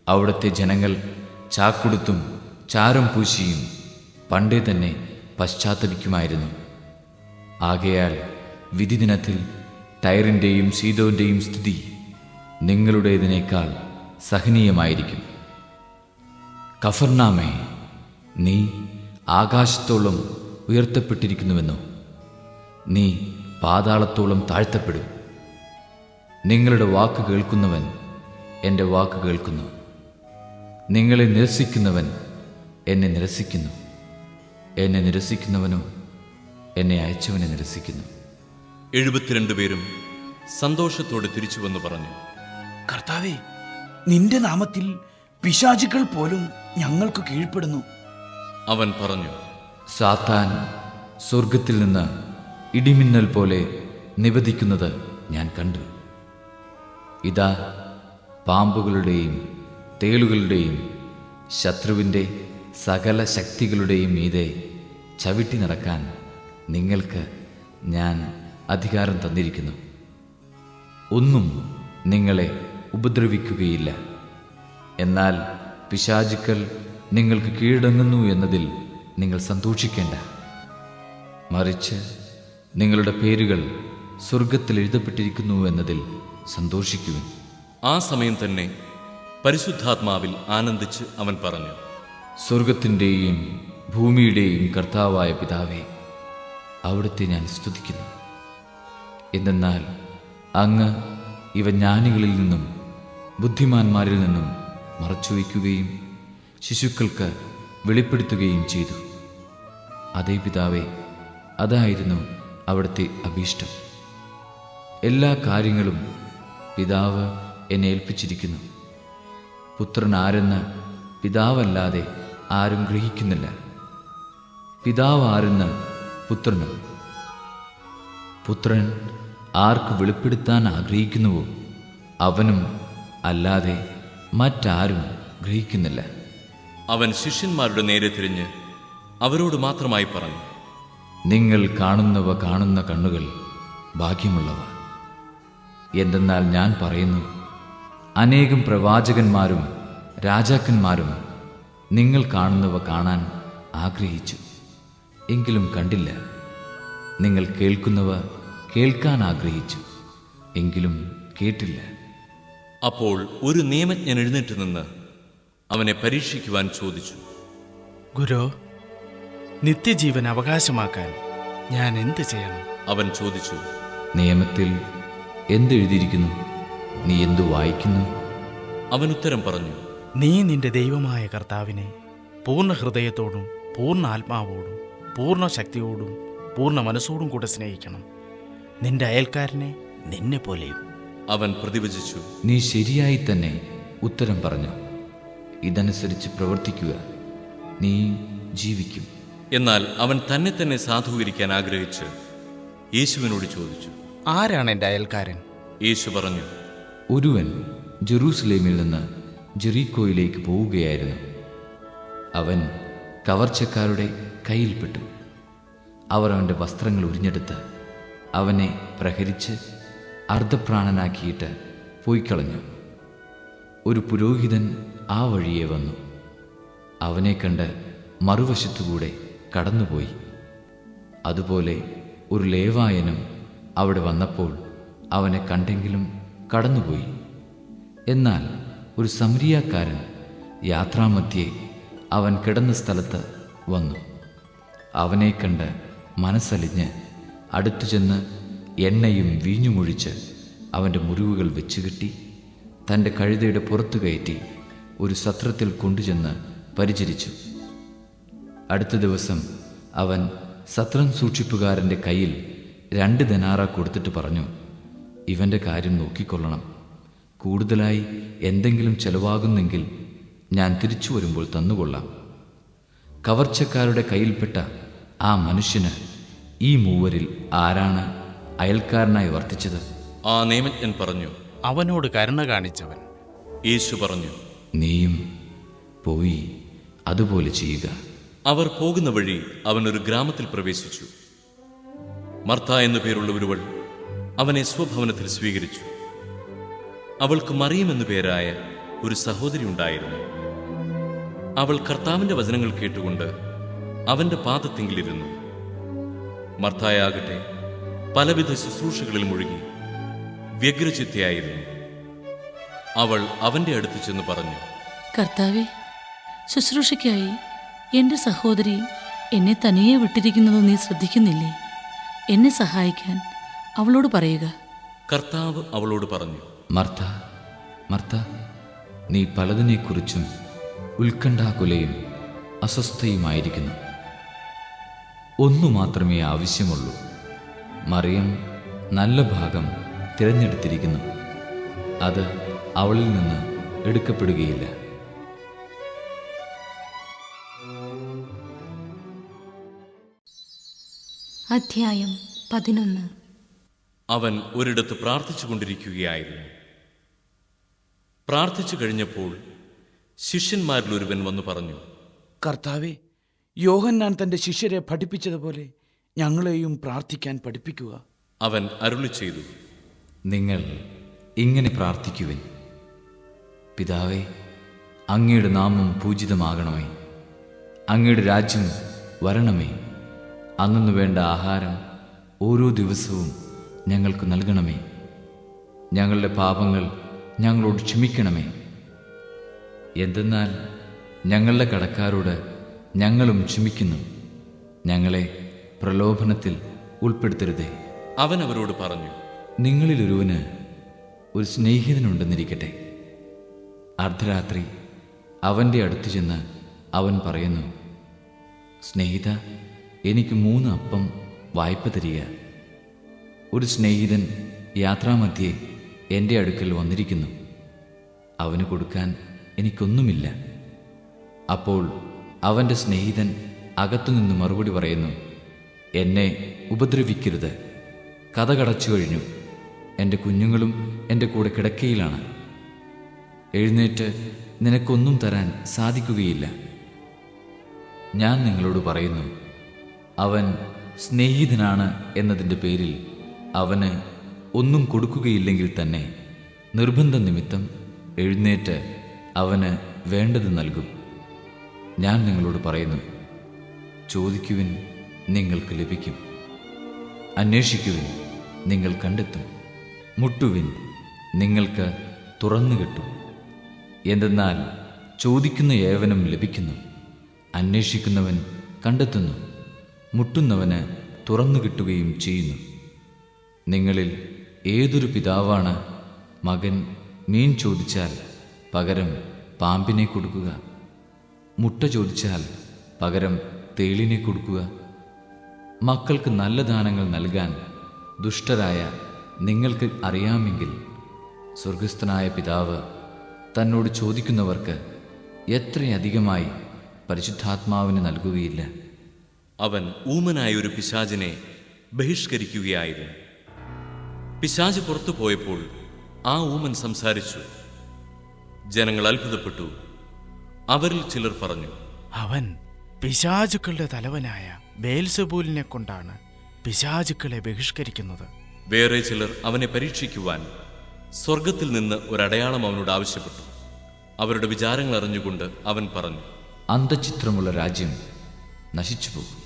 അവിടുത്തെ ജനങ്ങൾ ചാക്കുടുത്തും ചാരം പൂശിയും പണ്ടേ തന്നെ പശ്ചാത്തപിക്കുമായിരുന്നു. ആകയാൽ വിധി ദിനത്തിൽ ടയറിൻ്റെയും സീദോന്റെയും സ്ഥിതി നിങ്ങളുടേതിനേക്കാൾ സഹനീയമായിരിക്കും. കഫർനാമേ, നീ ആകാശത്തോളം ഉയർത്തപ്പെട്ടിരിക്കുന്നുവെന്നോ? നീ പാതാളത്തോളം താഴ്ത്തപ്പെടും. നിങ്ങളുടെ വാക്ക് കേൾക്കുന്നവൻ എൻ്റെ വാക്ക് കേൾക്കുന്നു. നിങ്ങളെ നിരസിക്കുന്നവൻ എന്നെ നിരസിക്കുന്നു. എന്നെ നിരസിക്കുന്നവനോ എന്നെ അയച്ചവനെ നിരസിക്കുന്നു. 72 പേരും സന്തോഷത്തോടെ തിരിച്ചു വന്നു പറഞ്ഞു, കർത്താവേ, നിന്റെ നാമത്തിൽ പിശാചുക്കൾ പോലും ഞങ്ങൾക്ക് കീഴ്പ്പെടുന്നു. അവൻ പറഞ്ഞു, സാത്താൻ സ്വർഗത്തിൽ നിന്ന് ഇടിമിന്നൽ പോലെ നിവദിക്കുന്നത് ഞാൻ കണ്ടു. ഇതാ, പാമ്പുകളുടെയും തേളുകളുടെയും ശത്രുവിൻ്റെ സകല ശക്തികളുടെയും മീതെ ചവിട്ടി നടക്കാൻ നിങ്ങൾക്ക് ഞാൻ അധികാരം തന്നിരിക്കുന്നു. ഒന്നും നിങ്ങളെ ഉപദ്രവിക്കുകയില്ല. എന്നാൽ പിശാചുക്കൾ നിങ്ങൾക്ക് കീഴടങ്ങുന്നു എന്നതിൽ നിങ്ങൾ സന്തോഷിക്കേണ്ട. മറിച്ച് നിങ്ങളുടെ പേരുകൾ സ്വർഗത്തിൽ എഴുതപ്പെട്ടിരിക്കുന്നു എന്നതിൽ സന്തോഷിക്കുവിൻ. ആ സമയം തന്നെ പരിശുദ്ധാത്മാവിൽ ആനന്ദിച്ച് അവൻ പറഞ്ഞു, സ്വർഗത്തിൻ്റെയും ഭൂമിയുടെയും കർത്താവായ പിതാവേ, അവിടുത്തെ ഞാൻ സ്തുതിക്കുന്നു. എന്തെന്നാൽ അങ്ങ് ഇവ ജ്ഞാനികളിൽ നിന്നും ബുദ്ധിമാന്മാരിൽ നിന്നും മറച്ചുവയ്ക്കുകയും ശിശുക്കൾക്ക് വെളിപ്പെടുത്തുകയും ചെയ്തു. അതേ പിതാവേ, അതായിരുന്നു അവിടുത്തെ അഭീഷ്ടം. എല്ലാ കാര്യങ്ങളും പിതാവ് എന്നെ ഏൽപ്പിച്ചിരിക്കുന്നു. പുത്രൻ ആരെന്ന് പിതാവല്ലാതെ ആരും ഗ്രഹിക്കുന്നില്ല. പിതാവ് ആരെന്ന് പുത്രനും, പുത്രൻ ആർക്ക് വെളിപ്പെടുത്താൻ ആഗ്രഹിക്കുന്നുവോ അവനും അല്ലാതെ മറ്റാരും ഗ്രഹിക്കുന്നില്ല. അവൻ ശിഷ്യന്മാരുടെ നേരെ തിരിഞ്ഞ് അവരോട് മാത്രമായി പറഞ്ഞു, നിങ്ങൾ കാണുന്നവ കാണുന്ന കണ്ണുകൾ ഭാഗ്യമുള്ളവ. എന്തെന്നാൽ ഞാൻ പറയുന്നു, അനേകം പ്രവാചകന്മാരും രാജാക്കന്മാരും നിങ്ങൾ കാണുന്നവ കാണാൻ ആഗ്രഹിച്ചു, എങ്കിലും കണ്ടില്ല. നിങ്ങൾ കേൾക്കുന്നവ കേൾക്കാൻ ആഗ്രഹിച്ചു, എങ്കിലും കേട്ടില്ല. അപ്പോൾ ഒരു നിയമജ്ഞൻ എഴുന്നേറ്റ് നിന്ന് അവനെ പരീക്ഷിക്കുവാൻ ചോദിച്ചു, ഗുരു, നിത്യജീവൻ അവകാശമാക്കാൻ ഞാൻ എന്ത് ചെയ്യണം? അവൻ ചോദിച്ചു, നിയമത്തിൽ എന്തെഴുതിയിരിക്കുന്നു? നീ എന്തു വായിക്കുന്നു? അവൻ ഉത്തരം പറഞ്ഞു, നീ നിന്റെ ദൈവമായ കർത്താവിനെ പൂർണ്ണ ഹൃദയത്തോടും പൂർണ്ണ ആത്മാവോടും പൂർണ്ണ ശക്തിയോടും പൂർണ്ണ മനസ്സോടും കൂടെ സ്നേഹിക്കണം, നിന്റെ അയൽക്കാരനെ നിന്നെ പോലെയും. അവൻ പ്രതിവചിച്ചു, നീ ശരിയായി തന്നെ ഉത്തരം പറഞ്ഞു. ഇതനുസരിച്ച് പ്രവർത്തിക്കുക, നീ ജീവിക്കും. എന്നാൽ അവൻ തന്നെ തന്നെ സാധൂകരിക്കാൻ ആഗ്രഹിച്ച് യേശുവിനോട് ചോദിച്ചു, ആരാണ് എൻ്റെ അയൽക്കാരൻ? യേശു പറഞ്ഞു, ഒരുവൻ ജെറൂസലേമിൽ നിന്ന് ജെറീക്കോയിലേക്ക് പോവുകയായിരുന്നു. അവൻ കവർച്ചക്കാരുടെ കയ്യിൽപ്പെട്ടു. അവർ അവൻ്റെ വസ്ത്രങ്ങൾ ഉരിഞ്ഞെടുത്ത് അവനെ പ്രഹരിച്ച് അർദ്ധപ്രാണനാക്കിയിട്ട് പോയിക്കളഞ്ഞു. ഒരു പുരോഹിതൻ ആ വഴിയെ വന്നു. അവനെ കണ്ട് മറുവശത്തുകൂടെ കടന്നുപോയി. അതുപോലെ ഒരു ലേവായനും അവിടെ വന്നപ്പോൾ അവനെ കണ്ടെങ്കിലും കടന്നുപോയി. എന്നാൽ ഒരു സമരിയാക്കാരൻ യാത്രാമധ്യേ അവൻ കിടന്ന സ്ഥലത്ത് വന്നു. അവനെ കണ്ട് മനസ്സലിഞ്ഞ് അടുത്തു ചെന്ന് എണ്ണയും വീഞ്ഞുമൊഴിച്ച് അവൻ്റെ മുറിവുകൾ വെച്ചുകെട്ടി തൻ്റെ കഴുതയുടെ പുറത്തു കയറ്റി ഒരു സത്രത്തിൽ കൊണ്ടുചെന്ന് പരിചരിച്ചു. അടുത്ത ദിവസം അവൻ സത്രം സൂക്ഷിപ്പുകാരൻ്റെ കയ്യിൽ 2 ദനാറ കൊടുത്തിട്ട് പറഞ്ഞു, ഇവൻ്റെ കാര്യം നോക്കിക്കൊള്ളണം. കൂടുതലായി എന്തെങ്കിലും ചെലവാകുന്നെങ്കിൽ ഞാൻ തിരിച്ചു വരുമ്പോൾ തന്നുകൊള്ളാം. കവർച്ചക്കാരുടെ കയ്യിൽപ്പെട്ട ആ മനുഷ്യന് ഈ മൂവരിൽ ആരാണ് അയൽക്കാരനായി വർത്തിച്ചത്? ആ നിയമജ്ഞൻ പറഞ്ഞു, അവനോട് കരുണ കാണിച്ചവൻ. യേശു പറഞ്ഞു, നീയും പോയി അതുപോലെ ചെയ്യുക. അവർ പോകുന്ന വഴി അവൻ ഒരു ഗ്രാമത്തിൽ പ്രവേശിച്ചു. മർത്ത എന്നു പേരുള്ള ഒരുവൾ അവനെ സ്വഭവനത്തിൽ സ്വീകരിച്ചു. അവൾക്ക് മറിയം എന്നു പേരായ ഒരു സഹോദരി ഉണ്ടായിരുന്നു. അവൾ കർത്താവിന്റെ വചനങ്ങൾ കേട്ടുകൊണ്ട് അവന്റെ പാദത്തിങ്കിലിരുന്നു. മർത്തായാകട്ടെ പലവിധ ശുശ്രൂഷകളിൽ മുഴുകി വ്യഗ്രചിത്തയായിരുന്നു. അവൾ അവന്റെ അടുത്ത് ചെന്ന് പറഞ്ഞു, കർത്താവെ, ശുശ്രൂഷയ്ക്കായി എൻ്റെ സഹോദരി എന്നെ തനിയെ വിട്ടിരിക്കുന്നത് നീ ശ്രദ്ധിക്കുന്നില്ലേ? എന്നെ സഹായിക്കാൻ അവളോട് പറയുക. കർത്താവ് അവളോട് പറഞ്ഞു, മർത്ത, മർത്ത, നീ പലതിനെക്കുറിച്ചും ഉത്കണ്ഠാകുലയും അസ്വസ്ഥയുമായിരിക്കുന്നു. ഒന്നു മാത്രമേ ആവശ്യമുള്ളൂ. മറിയം നല്ല ഭാഗം തിരഞ്ഞെടുത്തിരിക്കുന്നു, അത് അവളിൽ നിന്ന് എടുക്കപ്പെടുകയില്ല. അധ്യായം 11. അവൻ ഒരിടത്ത് പ്രാർത്ഥിച്ചു കൊണ്ടിരിക്കുകയായിരുന്നു. പ്രാർത്ഥിച്ചു കഴിഞ്ഞപ്പോൾ ശിഷ്യന്മാരിൽ ഒരുവൻ വന്നു പറഞ്ഞു, കർത്താവെ, യോഹന്നാൻ തൻ്റെ ശിഷ്യരെ പഠിപ്പിച്ചതുപോലെ ഞങ്ങളെയും പ്രാർത്ഥിക്കാൻ പഠിപ്പിക്കുക. അവൻ അരുളി ചെയ്തു, നിങ്ങൾ ഇങ്ങനെ പ്രാർത്ഥിക്കുവിൻ: പിതാവേ, അങ്ങയുടെ നാമം പൂജിതമാകണമേ. അങ്ങയുടെ രാജ്യം വരണമേ. അന്നു വേണ്ട ആഹാരം ഓരോ ദിവസവും ഞങ്ങൾക്ക് നൽകണമേ. ഞങ്ങളുടെ പാപങ്ങൾ ഞങ്ങളോട് ക്ഷമിക്കണമേ. എന്തെന്നാൽ ഞങ്ങളുടെ കടക്കാരോട് ഞങ്ങളും ക്ഷമിക്കുന്നു. ഞങ്ങളെ പ്രലോഭനത്തിൽ ഉൾപ്പെടുത്തരുതേ. അവൻ അവരോട് പറഞ്ഞു, നിങ്ങളിലൊരുവന് ഒരു സ്നേഹിതനുണ്ടെന്നിരിക്കട്ടെ. അർദ്ധരാത്രി അവൻ്റെ അടുത്ത് ചെന്ന് അവൻ പറയുന്നു, സ്നേഹിത, എനിക്ക് 3 അപ്പം വായ്പ തരിക. ഒരു സ്നേഹിതൻ യാത്രാമധ്യേ എൻ്റെ അടുക്കൽ വന്നിരിക്കുന്നു. അവന് കൊടുക്കാൻ എനിക്കൊന്നുമില്ല. അപ്പോൾ അവൻ്റെ സ്നേഹിതൻ അകത്തുനിന്ന് മറുപടി പറയുന്നു, എന്നെ ഉപദ്രവിക്കരുത്. കഥ കടച്ചു കഴിഞ്ഞു. എൻ്റെ കുഞ്ഞുങ്ങളും എൻ്റെ കൂടെ കിടക്കയിലാണ്. എഴുന്നേറ്റ് നിനക്കൊന്നും തരാൻ സാധിക്കുകയില്ല. ഞാൻ നിങ്ങളോട് പറയുന്നു, അവൻ സ്നേഹിതനാണ് എന്നതിൻ്റെ പേരിൽ അവന് ഒന്നും കൊടുക്കുകയില്ലെങ്കിൽ തന്നെ നിർബന്ധ നിമിത്തം എഴുന്നേറ്റ് അവന് വേണ്ടത് നൽകും. ഞാൻ നിങ്ങളോട് പറയുന്നു, ചോദിക്കുവിൻ, നിങ്ങൾക്ക് ലഭിക്കും. അന്വേഷിക്കുവിൻ, നിങ്ങൾ കണ്ടെത്തും. മുട്ടുവിൻ, നിങ്ങൾക്ക് തുറന്നു കിട്ടും. എന്തെന്നാൽ ചോദിക്കുന്ന ഏവനും ലഭിക്കുന്നു, അന്വേഷിക്കുന്നവൻ കണ്ടെത്തുന്നു, മുട്ടുന്നവന് തുറന്നു കിട്ടുകയും ചെയ്യുന്നു. നിങ്ങളിൽ ഏതൊരു പിതാവാണ് മകൻ മീൻ ചോദിച്ചാൽ പകരം പാമ്പിനെ കൊടുക്കുക? മുട്ട ചോദിച്ചാൽ പകരം തേളിനെ കൊടുക്കുക? മക്കൾക്ക് നല്ല ദാനങ്ങൾ നൽകാൻ ദുഷ്ടരായ നിങ്ങൾക്ക് അറിയാമെങ്കിൽ സ്വർഗസ്ഥനായ പിതാവ് തന്നോട് ചോദിക്കുന്നവർക്ക് എത്രയധികമായി പരിശുദ്ധാത്മാവിന് നൽകുകയില്ല. അവൻ ഊമനായ ഒരു പിശാചിനെ ബഹിഷ്കരിക്കുകയായിരുന്നു. പിശാച് പുറത്തു പോയപ്പോൾ ആ ഊമൻ സംസാരിച്ചു. ജനങ്ങൾ അത്ഭുതപ്പെട്ടു. അവരിൽ ചിലർ പറഞ്ഞു, അവൻ പിശാചുക്കളുടെ തലവനായ ബേൽസെബൂലിനെ കൊണ്ടാണ് പിശാചുക്കളെ ബഹിഷ്കരിക്കുന്നത്. വേറെ ചിലർ അവനെ പരീക്ഷിക്കുവാൻ സ്വർഗത്തിൽ നിന്ന് ഒരടയാളം അവനോട് ആവശ്യപ്പെട്ടു. അവരുടെ വിചാരങ്ങൾ അറിഞ്ഞുകൊണ്ട് അവൻ പറഞ്ഞു, അന്തചിത്രമുള്ള രാജ്യം നശിച്ചുപോകും,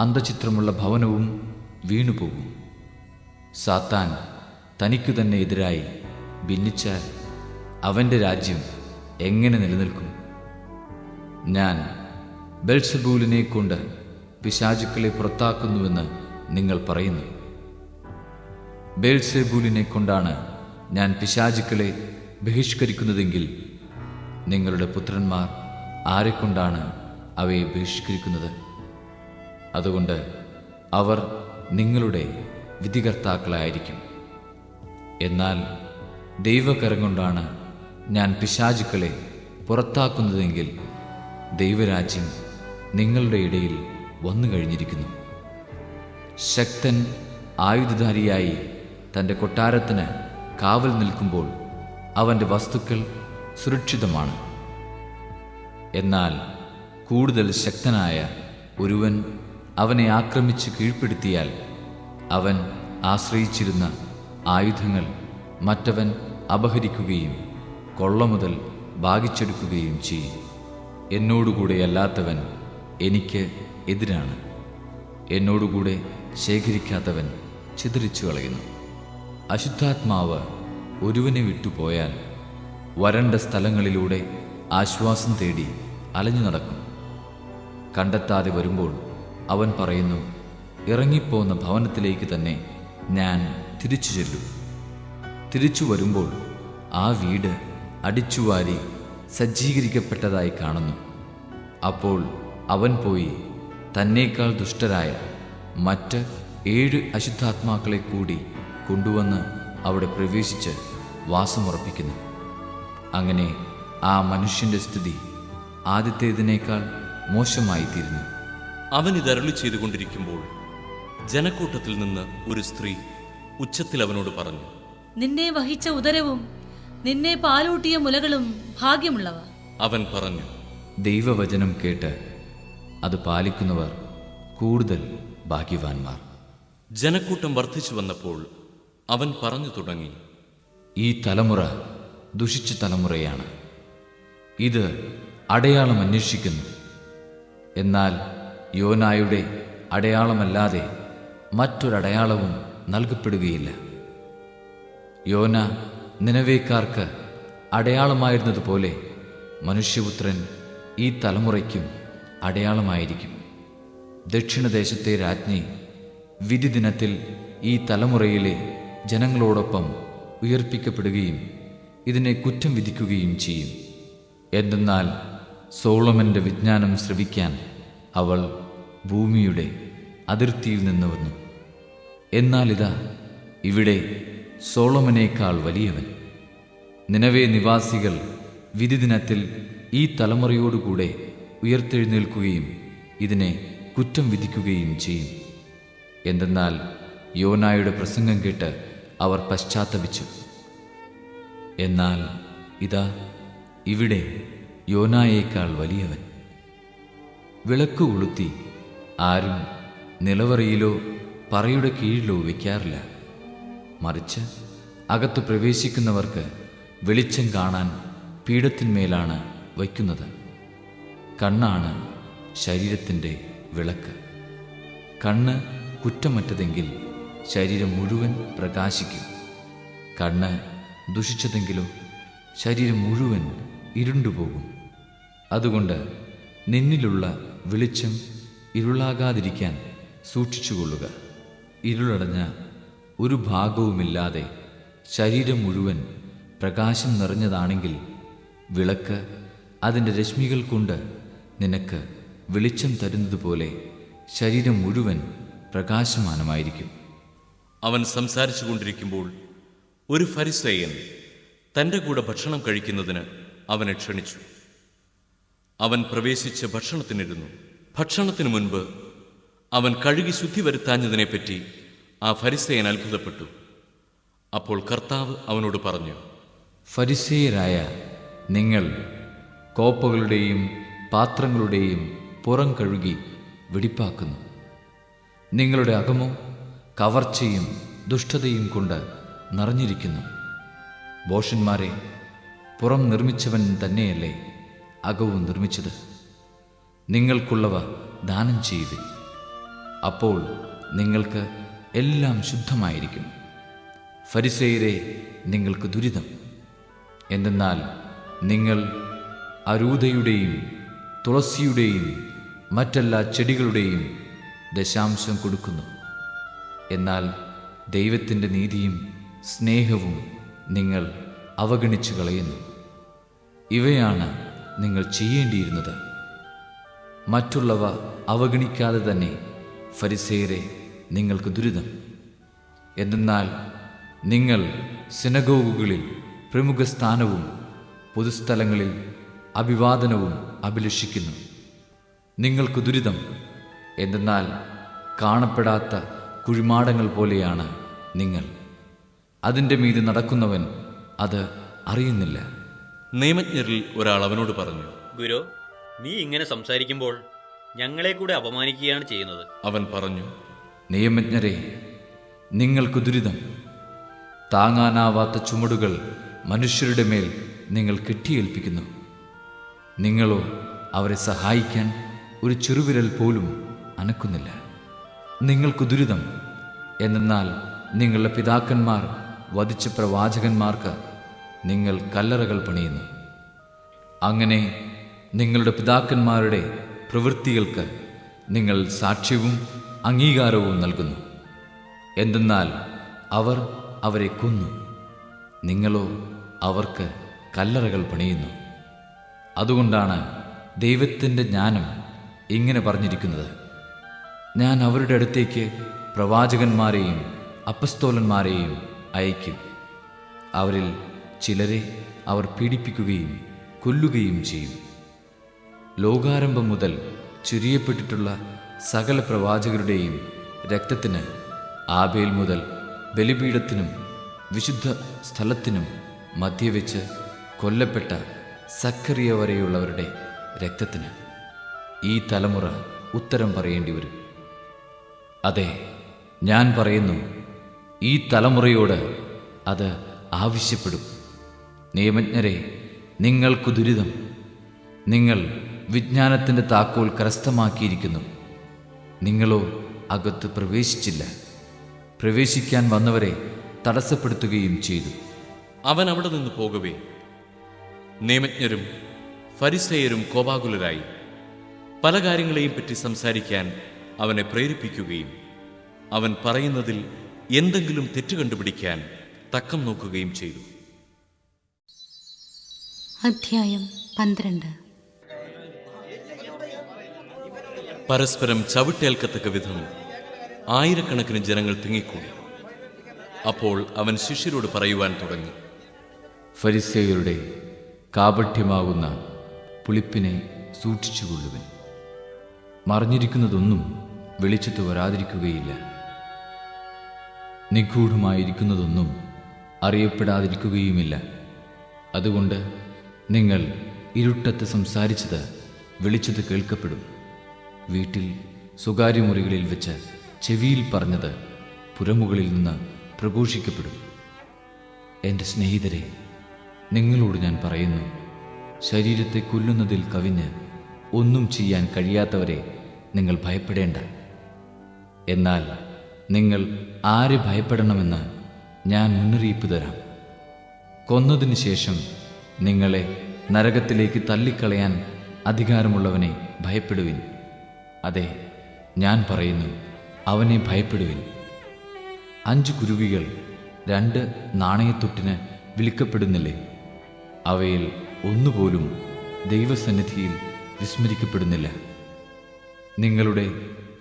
അന്തചിത്രമുള്ള ഭവനവും വീണുപോകും. സാത്താൻ തനിക്കു തന്നെ എതിരായി ഭിന്നിച്ചാൽ അവൻ്റെ രാജ്യം എങ്ങനെ നിലനിൽക്കും? ഞാൻ ബെൽസെബൂലിനെ കൊണ്ട് പിശാചുക്കളെ പുറത്താക്കുന്നുവെന്ന് നിങ്ങൾ പറയുന്നു. ബെൽസെബൂലിനെ കൊണ്ടാണ് ഞാൻ പിശാചുക്കളെ ബഹിഷ്കരിക്കുന്നതെങ്കിൽ നിങ്ങളുടെ പുത്രന്മാർ ആരെക്കൊണ്ടാണ് അവയെ ബഹിഷ്കരിക്കുന്നത്? അതുകൊണ്ട് അവർ നിങ്ങളുടെ വിധികർത്താക്കളായിരിക്കും. എന്നാൽ ദൈവകരം കൊണ്ടാണ് ഞാൻ പിശാചുക്കളെ പുറത്താക്കുന്നതെങ്കിൽ ദൈവരാജ്യം നിങ്ങളുടെ ഇടയിൽ വന്നു കഴിഞ്ഞിരിക്കുന്നു. ശക്തൻ ആയുധധാരിയായി തൻ്റെ കൊട്ടാരത്തിന് കാവൽ നിൽക്കുമ്പോൾ അവൻ്റെ വസ്തുക്കൾ സുരക്ഷിതമാണ്. എന്നാൽ കൂടുതൽ ശക്തനായ ഒരുവൻ അവനെ ആക്രമിച്ച് കീഴ്പ്പെടുത്തിയാൽ അവൻ ആശ്രയിച്ചിരുന്ന ആയുധങ്ങൾ മറ്റവൻ അപഹരിക്കുകയും കൊള്ള മുതൽ ഭാഗിച്ചെടുക്കുകയും ചെയ്യും. എന്നോടുകൂടെ അല്ലാത്തവൻ എനിക്ക് എതിരാണ്. എന്നോടുകൂടെ ശേഖരിക്കാത്തവൻ ചിതറിച്ചു കളയുന്നു. അശുദ്ധാത്മാവ് ഒരുവനെ വിട്ടുപോയാൽ വരണ്ട സ്ഥലങ്ങളിലൂടെ ആശ്വാസം തേടി അലഞ്ഞു നടക്കും. കണ്ടെത്താതെ വരുമ്പോൾ അവൻ പറയുന്നു, ഇറങ്ങിപ്പോന്ന ഭവനത്തിലേക്ക് തന്നെ ഞാൻ തിരിച്ചു ചെല്ലും. തിരിച്ചു വരുമ്പോൾ ആ വീട് അടിച്ചുവാരി സജ്ജീകരിക്കപ്പെട്ടതായി കാണുന്നു. അപ്പോൾ അവൻ പോയി തന്നേക്കാൾ ദുഷ്ടരായ മറ്റ് 7 അശുദ്ധാത്മാക്കളെ കൂടി കൊണ്ടുവന്ന് അവിടെ പ്രവേശിച്ച് വാസമുറപ്പിക്കുന്നു. അങ്ങനെ ആ മനുഷ്യന്റെ സ്ഥിതി ആദ്യത്തേതിനേക്കാൾ മോശമായിത്തീരുന്നു. അവൻ ഇതരുളി ചെയ്തുകൊണ്ടിരിക്കുമ്പോൾ ജനക്കൂട്ടത്തിൽ നിന്ന് ഒരു സ്ത്രീ ഉച്ചത്തിൽ അവനോട് പറഞ്ഞു, നിന്നെ വഹിച്ച ഉദരവും നിന്നെ പാലൂട്ടിയ മുലകളും ഭാഗ്യമുള്ളവ. അവൻ പറഞ്ഞു, ദൈവവചനം കേട്ട് അത് പാലിക്കുന്നവർ കൂടുതൽ ഭാഗ്യവാന്മാർ. ജനക്കൂട്ടം വർദ്ധിച്ചു വന്നപ്പോൾ അവൻ പറഞ്ഞു തുടങ്ങി, ഈ തലമുറ ദുഷിച്ച തലമുറയാണ്. ഇത് അടയാളം അന്വേഷിക്കുന്നു. എന്നാൽ യോനായുടെ അടയാളമല്ലാതെ മറ്റൊരടയാളവും നൽകപ്പെടുകയില്ല. യോന നിനവേക്കാർക്ക് അടയാളമായിരുന്നതുപോലെ മനുഷ്യപുത്രൻ ഈ തലമുറയ്ക്കും അടയാളമായിരിക്കും. ദക്ഷിണദേശത്തെ രാജ്ഞി വിധി ദിനത്തിൽ ഈ തലമുറയിലെ ജനങ്ങളോടൊപ്പം ഉയർപ്പിക്കപ്പെടുകയും ഇതിനെ കുറ്റം വിധിക്കുകയും ചെയ്യും. എന്തെന്നാൽ സോളമന്റെ വിജ്ഞാനം ശ്രവിക്കാൻ അവൾ ഭൂമിയുടെ അതിർത്തിയിൽ നിന്ന് വന്നു. എന്നാൽ ഇതാ ഇവിടെ സോളമനേക്കാൾ വലിയവൻ. നിനവേ നിവാസികൾ വിധി ദിനത്തിൽ ഈ തലമുറയോടുകൂടെ ഉയർത്തെഴുന്നേൽക്കുകയും ഇതിനെ കുറ്റം വിധിക്കുകയും ചെയ്യും. എന്തെന്നാൽ യോനായുടെ പ്രസംഗം കേട്ട് അവർ പശ്ചാത്തപിച്ചു. എന്നാൽ ഇതാ ഇവിടെ യോനായേക്കാൾ വലിയവൻ. വിളക്ക് കൊളുത്തി ആരും നിലവറയിലോ പറയുടെ കീഴിലോ വയ്ക്കാറില്ല. മറിച്ച് അകത്ത് പ്രവേശിക്കുന്നവർക്ക് വെളിച്ചം കാണാൻ പീഠത്തിന്മേലാണ് വയ്ക്കുന്നത്. കണ്ണാണ് ശരീരത്തിൻ്റെ വിളക്ക്. കണ്ണ് കുറ്റമറ്റതെങ്കിൽ ശരീരം മുഴുവൻ പ്രകാശിക്കും. കണ്ണ് ദുഷിച്ചതെങ്കിലോ ശരീരം മുഴുവൻ ഇരുണ്ടുപോകും. അതുകൊണ്ട് നിന്നിലുള്ള വെളിച്ചം ഇരുളാകാതിരിക്കാൻ സൂക്ഷിച്ചുകൊള്ളുക. ഇരുളടഞ്ഞ ഒരു ഭാഗവുമില്ലാതെ ശരീരം മുഴുവൻ പ്രകാശം നിറഞ്ഞതാണെങ്കിൽ വിളക്ക് അതിൻ്റെ രശ്മികൾ കൊണ്ട് നിനക്ക് വെളിച്ചം തരുന്നതുപോലെ ശരീരം മുഴുവൻ പ്രകാശമാനമായിരിക്കും. അവൻ സംസാരിച്ചു കൊണ്ടിരിക്കുമ്പോൾ ഒരു ഫരിസേയൻ തൻ്റെ കൂടെ ഭക്ഷണം കഴിക്കുന്നതിന് അവനെ ക്ഷണിച്ചു. അവൻ പ്രവേശിച്ച് ഭക്ഷണത്തിനിരുന്നു. ഭക്ഷണത്തിനു മുൻപ് അവൻ കഴുകി ശുദ്ധി വരുത്താഞ്ഞതിനെപ്പറ്റി ആ ഫരിസേയൻ അത്ഭുതപ്പെട്ടു. അപ്പോൾ കർത്താവ് അവനോട് പറഞ്ഞു, ഫരിസേയരായ നിങ്ങൾ കോപ്പകളുടെയും പാത്രങ്ങളുടെയും പുറം കഴുകി വെടിപ്പാക്കുന്നു. നിങ്ങളുടെ അകമോ കവർച്ചയും ദുഷ്ടതയും കൊണ്ട് നിറഞ്ഞിരിക്കുന്നു. ഭോഷന്മാരെ, പുറം നിർമ്മിച്ചവൻ തന്നെയല്ലേ അകവും നിർമ്മിച്ചത്? നിങ്ങൾക്കുള്ളവ ദാനം ചെയ്യുവിൻ, അപ്പോൾ നിങ്ങൾക്ക് എല്ലാം ശുദ്ധമായിരിക്കും. ഫരിസേയരെ, നിങ്ങൾക്ക് ദുരിതം! എന്തെന്നാൽ നിങ്ങൾ അരൂതയുടെയും തുളസിയുടെയും മറ്റെല്ലാ ചെടികളുടെയും ദശാംശം കൊടുക്കുന്നു. എന്നാൽ ദൈവത്തിൻ്റെ നീതിയും സ്നേഹവും നിങ്ങൾ അവഗണിച്ചു കളയുന്നു. ഇവയാണ് നിങ്ങൾ ചെയ്യേണ്ടിയിരുന്നത്. മറ്റുള്ളവ അവഗണിക്കാതെ തന്നെ ഫരിസേയരെ, നിങ്ങൾക്ക് ദുരിതം! എന്തെന്നാൽ നിങ്ങൾ സിനഗോഗുകളിൽ പ്രമുഖ സ്ഥാനവും പൊതുസ്ഥലങ്ങളിൽ അഭിവാദനവും അഭിലഷിക്കുന്നു. നിങ്ങൾക്ക് ദുരിതം! എന്തെന്നാൽ കാണപ്പെടാത്ത കുഴിമാടങ്ങൾ പോലെയാണ് നിങ്ങൾ. അതിൻ്റെ മീതെ നടക്കുന്നവൻ അത് അറിയുന്നില്ല. നിയമജ്ഞരിൽ ഒരാൾ അവനോട് പറഞ്ഞു, ഗുരു, നീ ഇങ്ങനെ സംസാരിക്കുമ്പോൾ ഞങ്ങളെ കൂടെ അപമാനിക്കുകയാണ് ചെയ്യുന്നത്. അവൻ പറഞ്ഞു, നിയമജ്ഞരെ, നിങ്ങൾക്ക് ദുരിതം! താങ്ങാനാവാത്ത ചുമടുകൾ മനുഷ്യരുടെ മേൽ നിങ്ങൾ കെട്ടിയേൽപ്പിക്കുന്നു. നിങ്ങളോ അവരെ സഹായിക്കാൻ ഒരു ചെറുവിരൽ പോലും അനക്കുന്നില്ല. നിങ്ങൾക്ക് ദുരിതം! എന്നാൽ നിങ്ങളുടെ പിതാക്കന്മാർ വധിച്ച പ്രവാചകന്മാർക്ക് നിങ്ങൾ കല്ലറകൾ പണിയുന്നു. അങ്ങനെ നിങ്ങളുടെ പിതാക്കന്മാരുടെ പ്രവൃത്തികൾക്ക് നിങ്ങൾ സാക്ഷ്യവും അംഗീകാരവും നൽകുന്നു. എന്തെന്നാൽ അവർ അവരെ കൊന്നു, നിങ്ങളോ അവർക്ക് കല്ലറകൾ പണിയുന്നു. അതുകൊണ്ടാണ് ദൈവത്തിൻ്റെ ജ്ഞാനം ഇങ്ങനെ പറഞ്ഞിരിക്കുന്നത്: ഞാൻ അവരുടെ അടുത്തേക്ക് പ്രവാചകന്മാരെയും അപ്പസ്തോലന്മാരെയും അയക്കും. അവരിൽ ചിലരെ അവർ പീഡിപ്പിക്കുകയും കൊല്ലുകയും ചെയ്യും. ലോകാരംഭം മുതൽ ചുരിയപ്പെട്ടിട്ടുള്ള സകല പ്രവാചകരുടെയും രക്തത്തിന് ആബേൽ മുതൽ ബലിപീഠത്തിനും വിശുദ്ധ സ്ഥലത്തിനും മധ്യവെച്ച് കൊല്ലപ്പെട്ട സക്കറിയ വരെയുള്ളവരുടെ രക്തത്തിന് ഈ തലമുറ ഉത്തരം പറയേണ്ടി വരും. അതെ, ഞാൻ പറയുന്നു, ഈ തലമുറയോട് അത് ആവശ്യപ്പെടും. നിയമജ്ഞരെ, നിങ്ങൾക്കു ദുരിതം! നിങ്ങൾ വിജ്ഞാനത്തിൻ്റെ താക്കോൽ കരസ്ഥമാക്കിയിരിക്കുന്നു. നിങ്ങളോ അകത്ത് പ്രവേശിച്ചില്ല. പ്രവേശിക്കാൻ വന്നവരെ തടസ്സപ്പെടുത്തുകയും ചെയ്തു. അവൻ അവിടെ നിന്ന് പോകവേ നിയമജ്ഞരും ഫരിസേയരും കോപാകുലരായി പല കാര്യങ്ങളെയും പറ്റി സംസാരിക്കാൻ അവനെ പ്രേരിപ്പിക്കുകയും അവൻ പറയുന്നതിൽ എന്തെങ്കിലും തെറ്റ് കണ്ടുപിടിക്കാൻ തക്കം നോക്കുകയും ചെയ്തു. അധ്യായം 12. പരസ്പരം ചവിട്ടേൽക്കത്തക്ക വിധം ആയിരക്കണക്കിന് ജനങ്ങൾ തിങ്ങിക്കൂടി. അപ്പോൾ അവൻ ശിഷ്യരോട് പറയുവാൻ തുടങ്ങി, ഫരിസേയരുടെ കാപഠ്യമാകുന്ന പുളിപ്പിനെ സൂക്ഷിച്ചുകൊള്ളുവൻ. മറിഞ്ഞിരിക്കുന്നതൊന്നും വെളിച്ചത്ത് വരാതിരിക്കുകയില്ല, നിഗൂഢമായിരിക്കുന്നതൊന്നും അറിയപ്പെടാതിരിക്കുകയുമില്ല. അതുകൊണ്ട് നിങ്ങൾ ഇരുട്ടത്ത് സംസാരിച്ചത് വെളിച്ചത്ത് കേൾക്കപ്പെടും. വീട്ടിൽ സ്വകാര്യമുറികളിൽ വെച്ച് ചെവിയിൽ പറഞ്ഞത് പുരമുകളിൽ നിന്ന് പ്രഘോഷിക്കപ്പെടും. എൻ്റെ സ്നേഹിതരെ, നിങ്ങളോട് ഞാൻ പറയുന്നു, ശരീരത്തെ കൊല്ലുന്നതിൽ കവിഞ്ഞ് ഒന്നും ചെയ്യാൻ കഴിയാത്തവരെ നിങ്ങൾ ഭയപ്പെടേണ്ട. എന്നാൽ നിങ്ങൾ ആരെ ഭയപ്പെടണമെന്ന് ഞാൻ മുന്നറിയിപ്പ് തരാം. കൊന്നതിന് ശേഷം നിങ്ങളെ നരകത്തിലേക്ക് തള്ളിക്കളയാൻ അധികാരമുള്ളവനെ ഭയപ്പെടുവിൻ. അതെ, ഞാൻ പറയുന്നു, അവനെ ഭയപ്പെടുവിൻ. 5 കുരുവികൾ 2 നാണയത്തൊട്ടിന് വിളിക്കപ്പെടുന്നില്ലേ? അവയിൽ ഒന്നുപോലും ദൈവസന്നിധിയിൽ വിസ്മരിക്കപ്പെടുന്നില്ല. നിങ്ങളുടെ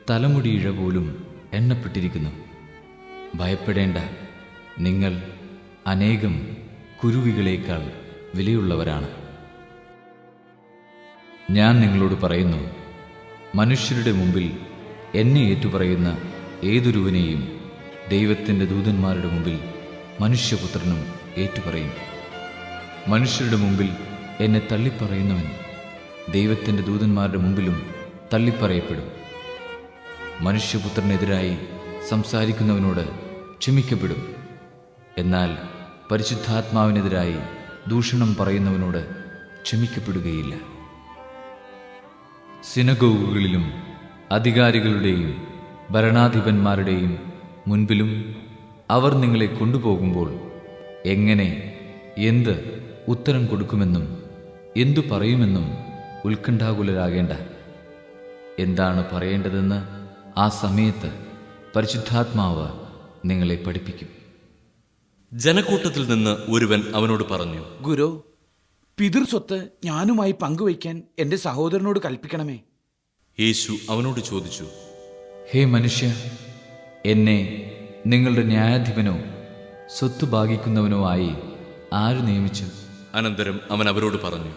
തലമുടിയിഴ പോലും എണ്ണപ്പെട്ടിരിക്കുന്നു. ഭയപ്പെടേണ്ട, നിങ്ങൾ അനേകം കുരുവികളേക്കാൾ വിലയുള്ളവരാണ്. ഞാൻ നിങ്ങളോട് പറയുന്നു, മനുഷ്യരുടെ മുമ്പിൽ എന്നെ ഏറ്റുപറയുന്ന ഏതൊരുവനെയും ദൈവത്തിൻ്റെ ദൂതന്മാരുടെ മുമ്പിൽ മനുഷ്യപുത്രനും ഏറ്റുപറയും. മനുഷ്യരുടെ മുമ്പിൽ എന്നെ തള്ളിപ്പറയുന്നവൻ ദൈവത്തിൻ്റെ ദൂതന്മാരുടെ മുമ്പിലും തള്ളിപ്പറയപ്പെടും. മനുഷ്യപുത്രനെതിരായി സംസാരിക്കുന്നവനോട് ക്ഷമിക്കപ്പെടും. എന്നാൽ പരിശുദ്ധാത്മാവിനെതിരായി ദൂഷണം പറയുന്നവനോട് ക്ഷമിക്കപ്പെടുകയില്ല. സിനഗോഗുകളിലും അധികാരികളുടെയും ഭരണാധിപന്മാരുടെയും മുൻപിലും അവർ നിങ്ങളെ കൊണ്ടുപോകുമ്പോൾ എങ്ങനെ, എന്ത് ഉത്തരം കൊടുക്കുമെന്നും എന്തു പറയുമെന്നും ഉത്കണ്ഠാകുലരാകേണ്ട. എന്താണ് പറയേണ്ടതെന്ന് ആ സമയത്ത് പരിശുദ്ധാത്മാവ് നിങ്ങളെ പഠിപ്പിക്കും. ജനക്കൂട്ടത്തിൽ നിന്ന് ഒരുവൻ അവനോട് പറഞ്ഞു, ഗുരു, പിതൃസ്വത്ത് ഞാനുമായി പങ്കുവയ്ക്കാൻ എൻ്റെ സഹോദരനോട് കൽപ്പിക്കണമേ. യേശു അവനോട് ചോദിച്ചു, ഹേ മനുഷ്യ, എന്നെ നിങ്ങളുടെ ന്യായാധിപനോ സ്വത്ത് ഭാഗിക്കുന്നവനോ ആയി ആര് നിയമിച്ചു? അനന്തരം അവൻ അവരോട് പറഞ്ഞു,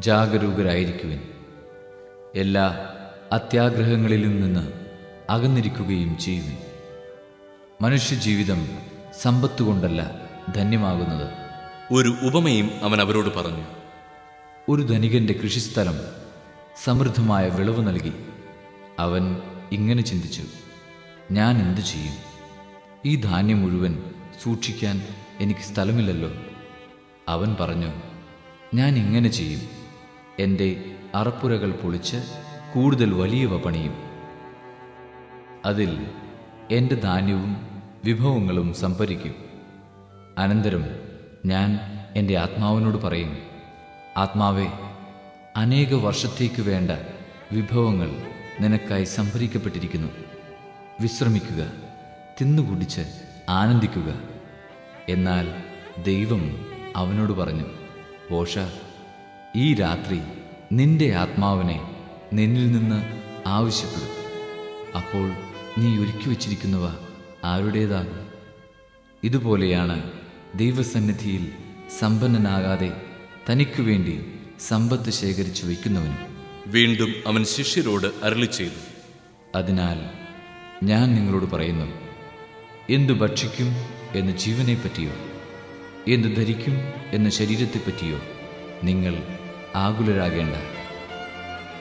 ജാഗരൂകരായിരിക്കുവിൻ. എല്ലാ അത്യാഗ്രഹങ്ങളിലും നിന്ന് അകന്നിരിക്കുകയും ചെയ്യുവിൻ. മനുഷ്യജീവിതം സമ്പത്ത് കൊണ്ടല്ല ധന്യമാകുന്നത്. ഒരു ഉപമയും അവൻ അവരോട് പറഞ്ഞു. ഒരു ധനികന്റെ കൃഷിസ്ഥലം സമൃദ്ധമായ വിളവ് നൽകി. അവൻ ഇങ്ങനെ ചിന്തിച്ചു, ഞാൻ എന്തു ചെയ്യും? ഈ ധാന്യം മുഴുവൻ സൂക്ഷിക്കാൻ എനിക്ക് സ്ഥലമില്ലല്ലോ. അവൻ പറഞ്ഞു, ഞാൻ ഇങ്ങനെ ചെയ്യും, എൻ്റെ അറപ്പുരകൾ പൊളിച്ച് കൂടുതൽ വലിയവ പണിയും. അതിൽ എൻ്റെ ധാന്യവും വിഭവങ്ങളും സംഭരിക്കും. അനന്തരം ഞാൻ എൻ്റെ ആത്മാവിനോട് പറയും, ആത്മാവേ, അനേക വർഷത്തേക്ക് വേണ്ട വിഭവങ്ങൾ നിനക്കായി സംഭരിക്കപ്പെട്ടിരിക്കുന്നു. വിശ്രമിക്കുക, തിന്നുകുടിച്ച് ആനന്ദിക്കുക. എന്നാൽ ദൈവം അവനോട് പറഞ്ഞു, ബോഷ, ഈ രാത്രി നിന്റെ ആത്മാവിനെ നിന്നിൽ നിന്ന് ആവശ്യപ്പെടും. അപ്പോൾ നീ ഒരുക്കി വച്ചിരിക്കുന്നവ ആരുടേതാകും? ഇതുപോലെയാണ് ദൈവസന്നിധിയിൽ സമ്പന്നനാകാതെ തനിക്കു വേണ്ടി സമ്പത്ത് ശേഖരിച്ചു വയ്ക്കുന്നവനും. വീണ്ടും അവൻ ശിഷ്യരോട് അരുളി ചെയ്തു, അതിനാൽ ഞാൻ നിങ്ങളോട് പറയുന്നു, എന്തു ഭക്ഷിക്കും എന്ന് ജീവനെപ്പറ്റിയോ എന്തു ധരിക്കും എന്ന ശരീരത്തെപ്പറ്റിയോ നിങ്ങൾ ആകുലരാകേണ്ട.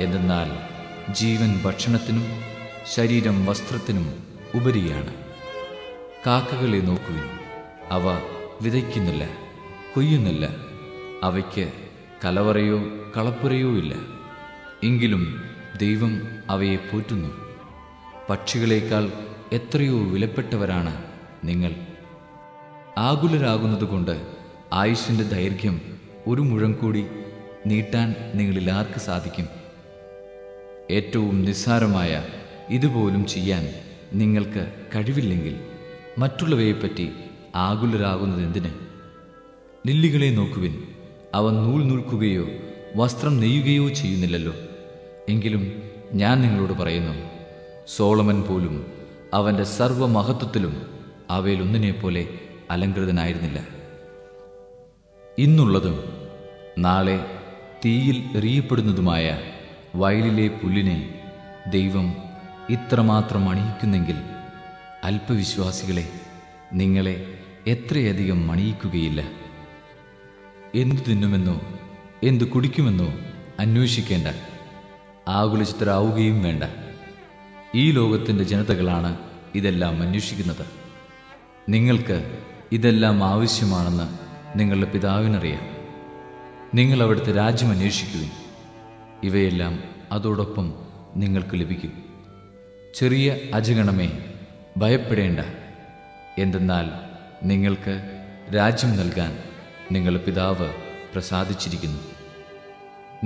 എന്തെന്നാൽ ജീവൻ ഭക്ഷണത്തിനും ശരീരം വസ്ത്രത്തിനും ഉപരിയാണ്. കാക്കകളെ നോക്കുവിൻ, അവ വിതയ്ക്കുന്നില്ല, കൊയ്യുന്നില്ല, അവയ്ക്ക് കലവറയോ കളപ്പുരയോ ഇല്ല. എങ്കിലും ദൈവം അവയെ പോറ്റുന്നു. പക്ഷികളേക്കാൾ എത്രയോ വിലപ്പെട്ടവരാണ് നിങ്ങൾ. ആകുലരാകുന്നതുകൊണ്ട് ആയുസ്സിൻ്റെ ദൈർഘ്യം ഒരു മുഴം കൂടി നീട്ടാൻ നിങ്ങളിൽ ആർക്ക് സാധിക്കും? ഏറ്റവും നിസ്സാരമായ ഇതുപോലും ചെയ്യാൻ നിങ്ങൾക്ക് കഴിവില്ലെങ്കിൽ മറ്റുള്ളവയെപ്പറ്റി ആകുലരാകുന്നത് എന്തിന്? ലില്ലികളെ നോക്കുവിൻ, അവ നൂൽ നൂൽക്കുകയോ വസ്ത്രം നെയ്യുകയോ ചെയ്യുന്നില്ലല്ലോ. എങ്കിലും ഞാൻ നിങ്ങളോട് പറയുന്നു, സോളമൻ പോലും അവൻ്റെ സർവ്വമഹത്വത്തിലും അവയിലൊന്നിനെപ്പോലെ അലങ്കൃതനായിരുന്നില്ല. ഇന്നുള്ളതും നാളെ തീയിൽ എറിയപ്പെടുന്നതുമായ വയലിലെ പുല്ലിനെ ദൈവം ഇത്രമാത്രം അണിയിക്കുന്നെങ്കിൽ അല്പവിശ്വാസികളെ, നിങ്ങളെ എത്രയധികം അണിയിക്കുകയില്ല. എന്തു തിന്നുമെന്നോ എന്തു കുടിക്കുമെന്നോ അന്വേഷിക്കേണ്ട, ആകുലചിത്തരാവുകയും വേണ്ട. ഈ ലോകത്തിൻ്റെ ജനതകളാണ് ഇതെല്ലാം അന്വേഷിക്കുന്നത്. നിങ്ങൾക്ക് ഇതെല്ലാം ആവശ്യമാണെന്ന് നിങ്ങളുടെ പിതാവിനറിയാം. നിങ്ങൾ അവിടുത്തെ രാജ്യം അന്വേഷിക്കുവിൻ, ഇവയെല്ലാം അതോടൊപ്പം നിങ്ങൾക്ക് ലഭിക്കും. ചെറിയ അജഗണമേ, ഭയപ്പെടേണ്ട. എന്തെന്നാൽ നിങ്ങൾക്ക് രാജ്യം നൽകാൻ നിങ്ങളുടെ പിതാവ് പ്രസാദിച്ചിരിക്കുന്നു.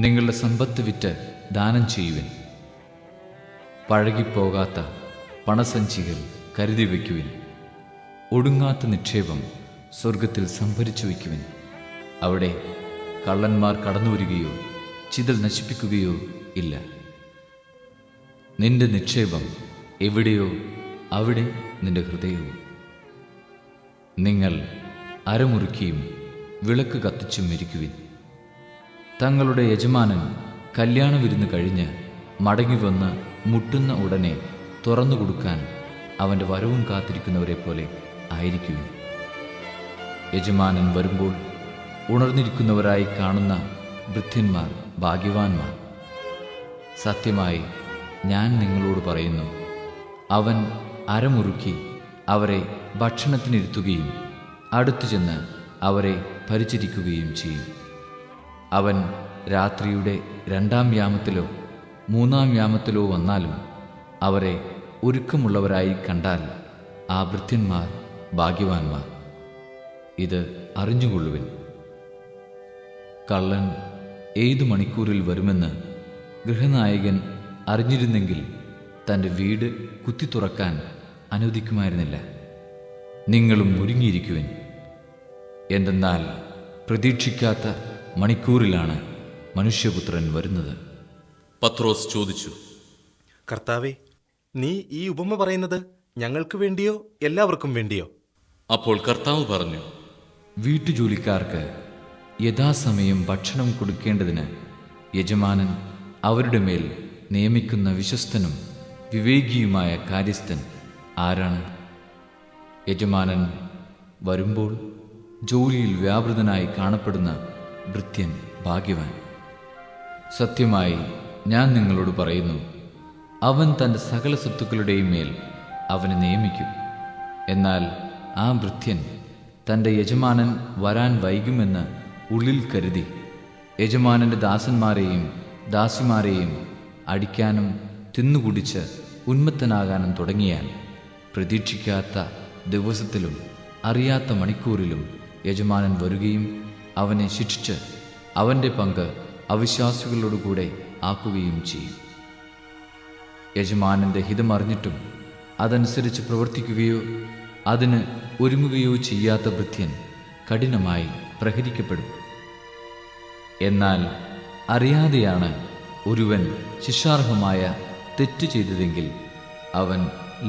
നിങ്ങളുടെ സമ്പത്ത് വിറ്റ് ദാനം ചെയ്യുവിൻ. പഴകിപ്പോകാത്ത പണസഞ്ചികൾ കരുതി വയ്ക്കുവിൻ. ഒടുങ്ങാത്ത നിക്ഷേപം സ്വർഗത്തിൽ സംഭരിച്ചു വയ്ക്കുവിൻ. അവിടെ കള്ളന്മാർ കടന്നുവരികയോ ചിതൽ നശിപ്പിക്കുകയോ ഇല്ല. നിന്റെ നിക്ഷേപം എവിടെയോ അവിടെ നിന്റെ ഹൃദയവും. നിങ്ങൾ അരമുറുക്കിയും വിളക്ക് കത്തിച്ചും ഇരിക്കുവിൻ. തങ്ങളുടെ യജമാനൻ കല്യാണ വിരുന്ന് കഴിഞ്ഞ് മടങ്ങി വന്ന് മുട്ടുന്ന ഉടനെ തുറന്നു കൊടുക്കാൻ അവൻ്റെ വരവും കാത്തിരിക്കുന്നവരെ പോലെ ആയിരിക്കുവിൻ. യജമാനൻ വരുമ്പോൾ ഉണർന്നിരിക്കുന്നവരായി കാണുന്ന വൃദ്ധന്മാർ ഭാഗ്യവാന്മാർ. സത്യമായി ഞാൻ നിങ്ങളോട് പറയുന്നു, അവൻ അരമുറുക്കി അവരെ ഭക്ഷണത്തിനിരുത്തുകയും അടുത്തു ചെന്ന് അവരെ പരിചരിക്കുകയും ചെയ്യും. അവൻ രാത്രിയുടെ 2-ാം യാമത്തിലോ 3-ാം യാമത്തിലോ വന്നാലും അവരെ ഒരുക്കമുള്ളവരായി കണ്ടാൽ ആ വൃദ്ധന്മാർ ഭാഗ്യവാന്മാർ. ഇത് അറിഞ്ഞുകൊള്ളുവിൻ. കള്ളൻ ഏതു മണിക്കൂറിൽ വരുമെന്ന് ഗൃഹനായകൻ അറിഞ്ഞിരുന്നെങ്കിൽ തൻ്റെ വീട് കുത്തി തുറക്കാൻ അനുവദിക്കുമായിരുന്നില്ല. നിങ്ങളും ഒരുങ്ങിയിരിക്കുവിൻ. എന്തെന്നാൽ പ്രതീക്ഷിക്കാത്ത മണിക്കൂറിലാണ് മനുഷ്യപുത്രൻ വരുന്നത്. പത്രോസ് ചോദിച്ചു, കർത്താവേ, നീ ഈ ഉപമ പറയുന്നത് ഞങ്ങൾക്ക് വേണ്ടിയോ എല്ലാവർക്കും വേണ്ടിയോ? അപ്പോൾ കർത്താവ് പറഞ്ഞു, വീട്ടുജോലിക്കാർക്ക് യഥാസമയം ഭക്ഷണം കൊടുക്കേണ്ടതിന് യജമാനൻ അവരുടെ മേൽ നിയമിക്കുന്ന വിശ്വസ്തനും വിവേകിയുമായ കാര്യസ്ഥൻ ആരാണ്? യജമാനൻ വരുമ്പോൾ ജോലിയിൽ വ്യാപൃതനായി കാണപ്പെടുന്ന ഭൃത്യൻ ഭാഗ്യവാൻ. സത്യമായി ഞാൻ നിങ്ങളോട് പറയുന്നു, അവൻ തൻ്റെ സകല സ്വത്തുക്കളുടെയും മേൽ അവനെ നിയമിക്കും. എന്നാൽ ആ ഭൃത്യൻ തൻ്റെ യജമാനൻ വരാൻ വൈകുമെന്ന് ഉള്ളിൽ കരുതി യജമാനൻ്റെ ദാസന്മാരെയും ദാസിമാരെയും അടിക്കാനും തിന്നുകുടിച്ച് ഉന്മത്തനാകാനും തുടങ്ങിയാൽ പ്രതീക്ഷിക്കാത്ത ദിവസത്തിലും അറിയാത്ത മണിക്കൂറിലും യജമാനൻ വരികയും അവനെ ശിക്ഷിച്ച് അവൻ്റെ പങ്ക് അവിശ്വാസികളോടുകൂടെ ആക്കുകയും ചെയ്യും. യജമാനൻ്റെ ഹിതമറിഞ്ഞിട്ടും അതനുസരിച്ച് പ്രവർത്തിക്കുകയോ അതിന് ഒരുങ്ങുകയോ ചെയ്യാത്ത ഭൃത്യൻ കഠിനമായി പ്രഹരിക്കപ്പെടും. എന്നാൽ അറിയാതെയാണ് ഒരുവൻ ശിക്ഷാർഹമായ തെറ്റ് ചെയ്തതെങ്കിൽ അവൻ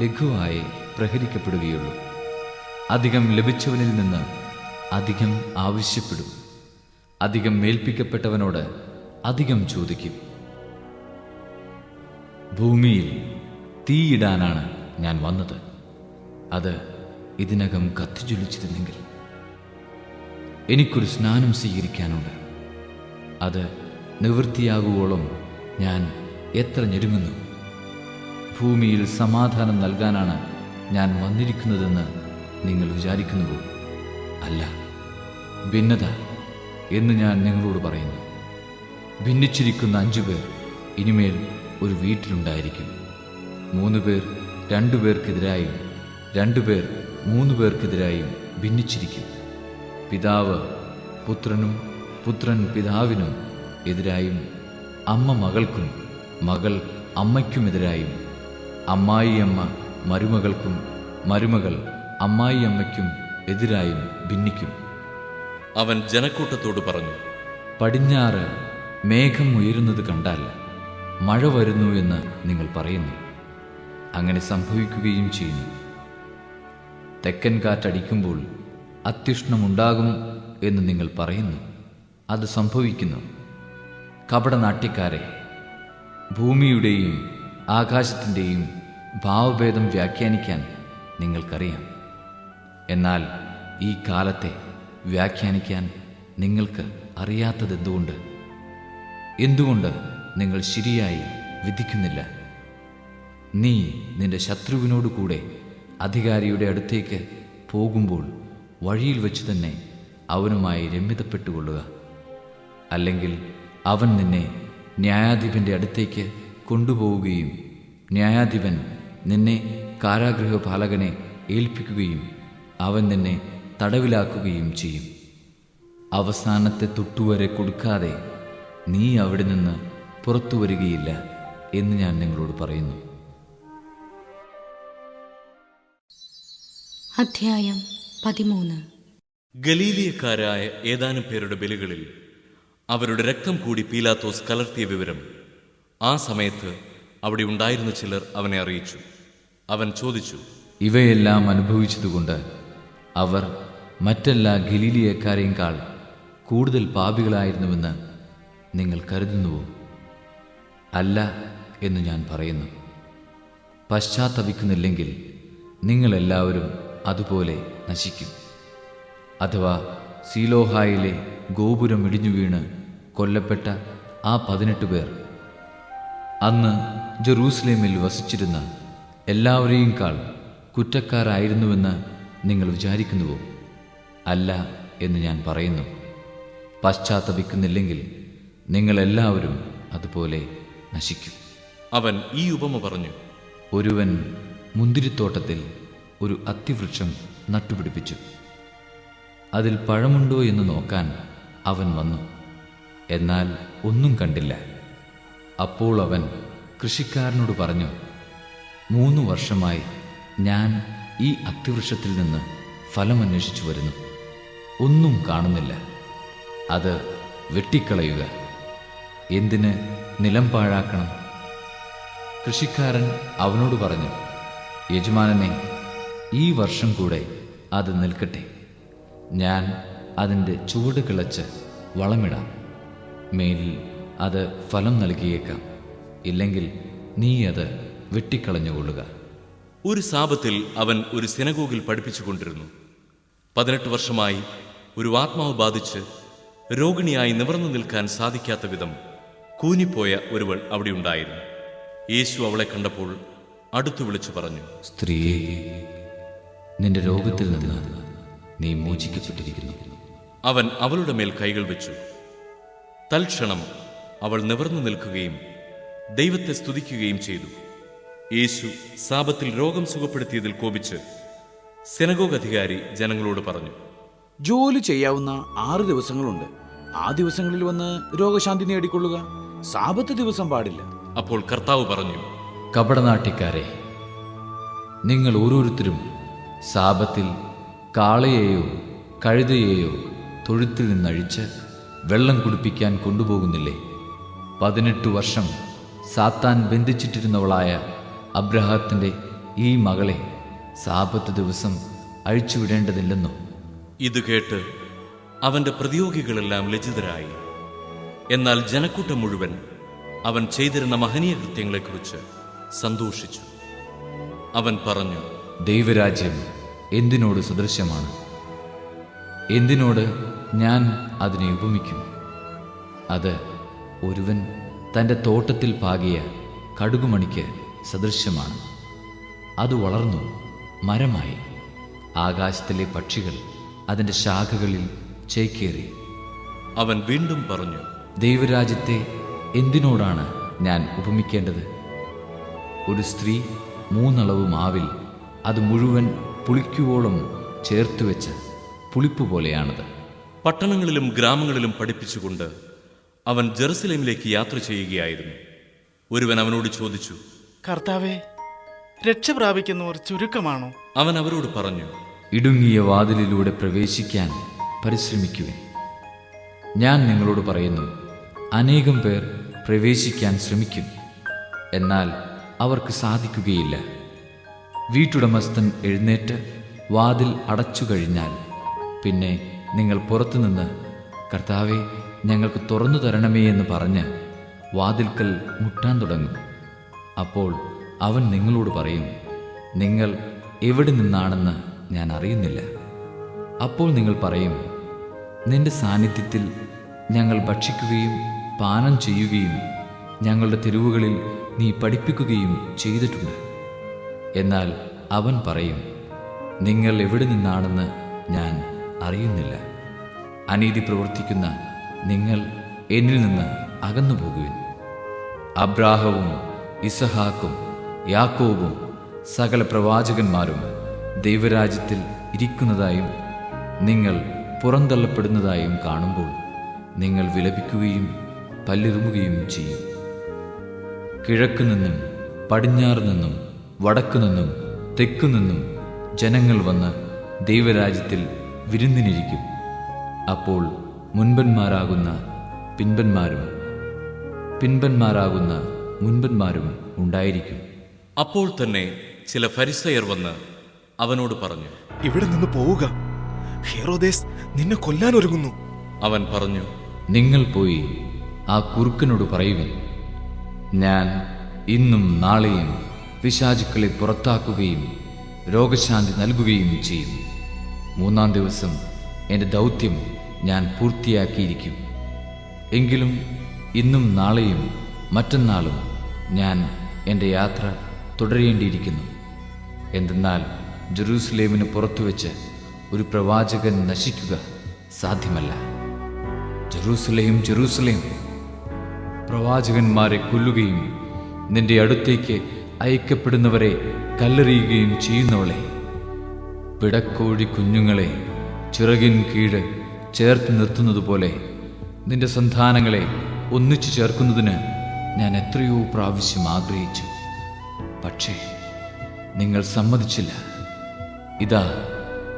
ലഘുവായി പ്രഹരിക്കപ്പെടുകയുള്ളൂ. അധികം ലഭിച്ചവനിൽ നിന്ന് അധികം ആവശ്യപ്പെടും. അധികം മേൽപ്പിക്കപ്പെട്ടവനോട് അധികം ചോദിക്കും. ഭൂമിയിൽ തീയിടാനാണ് ഞാൻ വന്നത്. അത് ഇതിനകം കത്തിജ്വലിച്ചിരുന്നെങ്കിൽ. എനിക്കൊരു സ്നാനം സ്വീകരിക്കാനുണ്ട്. അത് നിവൃത്തിയാകുവോളം ഞാൻ എത്ര ഞെരുങ്ങുന്നു. ഭൂമിയിൽ സമാധാനം നൽകാനാണ് ഞാൻ വന്നിരിക്കുന്നതെന്ന് നിങ്ങൾ വിചാരിക്കുന്നുവോ? അല്ല, ഭിന്നത എന്ന് ഞാൻ നിങ്ങളോട് പറയുന്നു. ഭിന്നിച്ചിരിക്കുന്ന 5 പേർ ഇനിമേൽ ഒരു വീട്ടിലുണ്ടായിരിക്കും. 3 പേർ 2 പേർക്കെതിരായും 2 പേർ 3 പേർക്കെതിരായും ഭിന്നിച്ചിരിക്കും. പിതാവ് പുത്രനും പുത്രൻ പിതാവിനും എതിരായും അമ്മ മകൾക്കും മകൾ അമ്മയ്ക്കുമെതിരായും അമ്മായിയമ്മ മരുമകൾക്കും മരുമകൾ അമ്മായിയമ്മയ്ക്കും എതിരായും ഭിന്നിക്കും. അവൻ ജനക്കൂട്ടത്തോട് പറഞ്ഞു, പടിഞ്ഞാറ് മേഘം ഉയരുന്നത് കണ്ടാൽ മഴ വരുന്നു എന്ന് നിങ്ങൾ പറയുന്നു. അങ്ങനെ സംഭവിക്കുകയും ചെയ്യുന്നു. തെക്കൻ കാറ്റടിക്കുമ്പോൾ അത്യുഷ്ണമുണ്ടാകും എന്ന് നിങ്ങൾ പറയുന്നു. അത് സംഭവിക്കുന്നു. കപടനാട്യക്കാരെ, ഭൂമിയുടെയും ആകാശത്തിൻ്റെയും ഭാവഭേദം വ്യാഖ്യാനിക്കാൻ നിങ്ങൾക്കറിയാം. എന്നാൽ ഈ കാലത്തെ വ്യാഖ്യാനിക്കാൻ നിങ്ങൾക്ക് അറിയാത്തതെന്തുകൊണ്ട്? എന്തുകൊണ്ട് നിങ്ങൾ ശരിയായി വിധിക്കുന്നില്ല? നീ നിന്റെ ശത്രുവിനോട് കൂടെ അധികാരിയുടെ അടുത്തേക്ക് പോകുമ്പോൾ വഴിയിൽ വെച്ച് തന്നെ അവനുമായി രമ്യതപ്പെട്ടുകൊള്ളുക. അല്ലെങ്കിൽ അവൻ നിന്നെ ന്യായാധിപൻ്റെ അടുത്തേക്ക് കൊണ്ടുപോവുകയും ന്യായാധിപൻ നിന്നെ കാരാഗൃഹപാലകനെ ഏൽപ്പിക്കുകയും അവൻ നിന്നെ തടവിലാക്കുകയും ചെയ്യും. അവസാനത്തെ തൊട്ടുവരെ കൊടുക്കാതെ നീ അവിടെ നിന്ന് പുറത്തു വരികയില്ല എന്ന് ഞാൻ നിങ്ങളോട് പറയുന്നു. അധ്യായം 13. ഗലീലിയക്കാരായ ഏതാനും പേരുടെ ബലികളിൽ അവരുടെ രക്തം കൂടി പീലാത്തോസ് കലർത്തിയ വിവരം ആ സമയത്ത് അവിടെ ഉണ്ടായിരുന്ന ചിലർ അവനെ അറിയിച്ചു. അവൻ ചോദിച്ചു, ഇവയെല്ലാം അനുഭവിച്ചതുകൊണ്ട് അവർ മറ്റെല്ലാ ഗലീലിയക്കാരെക്കാൾ കൂടുതൽ പാപികളായിരുന്നുവെന്ന് നിങ്ങൾ കരുതുന്നുവോ? അല്ല എന്ന് ഞാൻ പറയുന്നു. പശ്ചാത്തപിക്കുന്നില്ലെങ്കിൽ നിങ്ങളെല്ലാവരും അതുപോലെ നശിക്കും. അഥവാ സീലോഹായിലെ ഗോപുരം ഇടിഞ്ഞു വീണ് കൊല്ലപ്പെട്ട ആ 18 പേർ അന്ന് ജെറൂസലേമിൽ വസിച്ചിരുന്ന എല്ലാവരെയുംക്കാൾ കുറ്റക്കാരായിരുന്നുവെന്ന് നിങ്ങൾ വിചാരിക്കുന്നുവോ? അല്ല എന്ന് ഞാൻ പറയുന്നു. പശ്ചാത്തപിക്കുന്നില്ലെങ്കിൽ നിങ്ങളെല്ലാവരും അതുപോലെ നശിക്കും. അവൻ ഈ ഉപമ പറഞ്ഞു. ഒരുവൻ മുന്തിരിത്തോട്ടത്തിൽ ഒരു അത്തിവൃക്ഷം നട്ടുപിടിപ്പിച്ചു. അതിൽ പഴമുണ്ടോ എന്ന് നോക്കാൻ അവൻ വന്നു. എന്നാൽ ഒന്നും കണ്ടില്ല. അപ്പോൾ അവൻ കൃഷിക്കാരനോട് പറഞ്ഞു, 3 വർഷമായി ഞാൻ ഈ അത്തിവൃക്ഷത്തിൽ നിന്ന് ഫലമന്വേഷിച്ചു വരുന്നു. ഒന്നും കാണുന്നില്ല. അത് വെട്ടിക്കളയുക. എന്തിന് നിലം പാഴാക്കണം? കൃഷിക്കാരൻ അവനോട് പറഞ്ഞു, യജമാനനെ, ഈ വർഷം കൂടെ അത് നിൽക്കട്ടെ. ഞാൻ അതിൻ്റെ ചുവട് കിളച്ച് വളമിടാം. മേലിൽ അത് ഫലം നൽകിയേക്കാം. ഇല്ലെങ്കിൽ നീ അത് വെട്ടിക്കളഞ്ഞുകൊള്ളുക. ഒരു സാബത്തിൽ അവൻ ഒരു സിനഗോഗിൽ പഠിപ്പിച്ചുകൊണ്ടിരുന്നു. 18 വർഷമായി ഒരു ആത്മാവ് ബാധിച്ച് രോഗിണിയായി നിവർന്നു നിൽക്കാൻ സാധിക്കാത്ത വിധം കൂനിപ്പോയ ഒരുവൾ അവിടെ ഉണ്ടായിരുന്നു. യേശു അവളെ കണ്ടപ്പോൾ അടുത്തു വിളിച്ചു പറഞ്ഞു, സ്ത്രീയെ, നിന്റെ രോഗത്തിൽ നിന്ന് നീ മോചിക്കപ്പെട്ടിരിക്കുന്നു. അവൻ അവളുടെ മേൽ കൈകൾ വെച്ചു. തൽക്ഷണം അവൾ നിവർന്നു നിൽക്കുകയും ദൈവത്തെ സ്തുതിക്കുകയും ചെയ്തു. യേശു സാബത്തിൽ രോഗം സുഖപ്പെടുത്തിയതിൽ കോപിച്ച് സിനഗോഗ് അധികാരി ജനങ്ങളോട് പറഞ്ഞു, ജോലി ചെയ്യാവുന്ന 6 ദിവസങ്ങളുണ്ട്. ആ ദിവസങ്ങളിൽ വന്ന് രോഗശാന്തി നേടിക്കൊള്ളുക. സാബത്ത് ദിവസം പാടില്ല. അപ്പോൾ കർത്താവ് പറഞ്ഞു, കപടനാട്ടിക്കാരെ, നിങ്ങൾ ഓരോരുത്തരും സാബത്തിൽ കാളയെയോ കഴുതയെയോ തൊഴുത്തിൽ നിന്നഴിച്ച് വെള്ളം കുടിപ്പിക്കാൻ കൊണ്ടുപോകുന്നില്ലേ? 18 വർഷം സാത്താൻ ബന്ധിച്ചിട്ടിരുന്നവളായ അബ്രഹാത്തിൻ്റെ ഈ മകളെ സാബത്ത് ദിവസം അഴിച്ചുവിടേണ്ടതില്ലെന്നോ? ഇത് കേട്ട് അവന്റെ പ്രതിയോഗികളെല്ലാം ലജ്ജിതരായി. എന്നാൽ ജനക്കൂട്ടം മുഴുവൻ അവൻ ചെയ്തിരുന്ന മഹനീയ കൃത്യങ്ങളെക്കുറിച്ച് സന്തോഷിച്ചു. അവൻ പറഞ്ഞു, ദൈവരാജ്യം എന്തിനോട് സദൃശ്യമാണ്? എന്തിനോട് ഞാൻ അതിനെ ഉപമിക്കും? അത് ഒരുവൻ തൻ്റെ തോട്ടത്തിൽ പാകിയ കടുകുമണിക്ക് സദൃശ്യമാണ്. അത് വളർന്നു മരമായി. ആകാശത്തിലെ പക്ഷികൾ അതിൻ്റെ ശാഖകളിൽ ചേക്കേറി. അവൻ വീണ്ടും പറഞ്ഞു, ദൈവരാജ്യത്തെ എന്തിനോടാണ് ഞാൻ ഉപമിക്കേണ്ടത്? ഒരു സ്ത്രീ 3 അളവ് മാവിൽ അത് മുഴുവൻ പുളിക്കുവോളം ചേർത്തുവെച്ച പുളിപ്പ് പോലെയാണത്. പട്ടണങ്ങളിലും ഗ്രാമങ്ങളിലും പഠിപ്പിച്ചുകൊണ്ട് അവൻ ജെറുസലേമിലേക്ക് യാത്ര ചെയ്യുകയായിരുന്നു. ഒരുവൻ അവനോട് ചോദിച്ചു, കർത്താവേ, രക്ഷ പ്രാപിക്കുന്നവർ ചുരുക്കമാണോ? അവൻ അവരോട് പറഞ്ഞു, ഇടുങ്ങിയ വാതിലിലൂടെ പ്രവേശിക്കാൻ പരിശ്രമിക്കുവിൻ. ഞാൻ നിങ്ങളോട് പറയുന്നു, അനേകം പേർ പ്രവേശിക്കാൻ ശ്രമിക്കും, എന്നാൽ അവർക്ക് സാധിക്കുകയില്ല. വീട്ടുടമസ്ഥൻ എഴുന്നേറ്റ് വാതിൽ അടച്ചു കഴിഞ്ഞാൽ പിന്നെ നിങ്ങൾ പുറത്തുനിന്ന്, കർത്താവെ, ഞങ്ങൾക്ക് തുറന്നു തരണമേ എന്ന് പറഞ്ഞ് വാതിൽക്കൽ മുട്ടാൻ തുടങ്ങും. അപ്പോൾ അവൻ നിങ്ങളോട് പറയും, നിങ്ങൾ എവിടെ നിന്നാണെന്ന് ഞാൻ അറിയുന്നില്ല. അപ്പോൾ നിങ്ങൾ പറയും, നിന്റെ സാന്നിധ്യത്തിൽ ഞങ്ങൾ ഭക്ഷിക്കുകയും പാനം ചെയ്യുകയും ഞങ്ങളുടെ തെരുവുകളിൽ നീ പഠിപ്പിക്കുകയും ചെയ്തിട്ടുണ്ട്. എന്നാൽ അവൻ പറയും, നിങ്ങൾ എവിടെ നിന്നാണെന്ന് ഞാൻ അറിയുന്നില്ല. അനീതി പ്രവർത്തിക്കുന്ന നിങ്ങൾ എന്നിൽ നിന്ന് അകന്നു പോകുവിൻ. അബ്രാഹവും ഇസഹാക്കും യാക്കോബും സകല പ്രവാചകന്മാരും ദൈവരാജ്യത്തിൽ ഇരിക്കുന്നതായും നിങ്ങൾ പുറന്തള്ളപ്പെടുന്നതായും കാണുമ്പോൾ നിങ്ങൾ വിലപിക്കുകയും പല്ലിറുമുകയും ചെയ്യും. കിഴക്ക് നിന്നും പടിഞ്ഞാറ് നിന്നും വടക്കു നിന്നും തെക്കു നിന്നും ജനങ്ങൾ വന്ന് ദൈവരാജ്യത്തിൽ വിരുന്നിനിരിക്കും. അപ്പോൾ മുൻപന്മാരാകുന്ന പിൻപന്മാരും പിൻപന്മാരാകുന്ന മുൻപന്മാരും ഉണ്ടായിരിക്കും. അപ്പോൾ തന്നെ ചില ഫരിസയർ വന്ന് അവനോട് പറഞ്ഞു, ഇവിടെ നിന്ന് പോവുക, ഹെറോദേസ് നിന്നെ കൊല്ലാൻ ഒരുങ്ങുന്നു. അവൻ പറഞ്ഞു, നിങ്ങൾ പോയി ആ കുറുക്കനോട് പറയുവിൻ, ഞാൻ ഇന്നും നാളെയും പിശാചുക്കളെ പുറത്താക്കുകയും രോഗശാന്തി നൽകുകയും ചെയ്യും. 3-ാം ദിവസം എൻ്റെ ദൗത്യം ഞാൻ പൂർത്തിയാക്കിയിരിക്കും. എങ്കിലും ഇന്നും നാളെയും മറ്റന്നാളും ഞാൻ എൻ്റെ യാത്ര തുടരേണ്ടിയിരിക്കുന്നു. എന്തെന്നാൽ ജെറൂസലേമിന് പുറത്തുവെച്ച് ഒരു പ്രവാചകൻ നശിക്കുക സാധ്യമല്ല. ജെറൂസലേം, ജെറൂസലേം, പ്രവാചകന്മാരെ കൊല്ലുകയും നിന്റെ അടുത്തേക്ക് അയക്കപ്പെടുന്നവരെ കല്ലെറിയുകയും ചെയ്യുന്നവളെ, പിടക്കോഴി കുഞ്ഞുങ്ങളെ ചിറകിൻ കീഴ് ചേർത്ത് നിർത്തുന്നതുപോലെ നിന്റെ സന്താനങ്ങളെ ഒന്നിച്ചു ചേർക്കുന്നതിന് ഞാൻ എത്രയോ പ്രാവശ്യം ആഗ്രഹിച്ചു, പക്ഷേ നിങ്ങൾ സമ്മതിച്ചില്ല. ഇതാ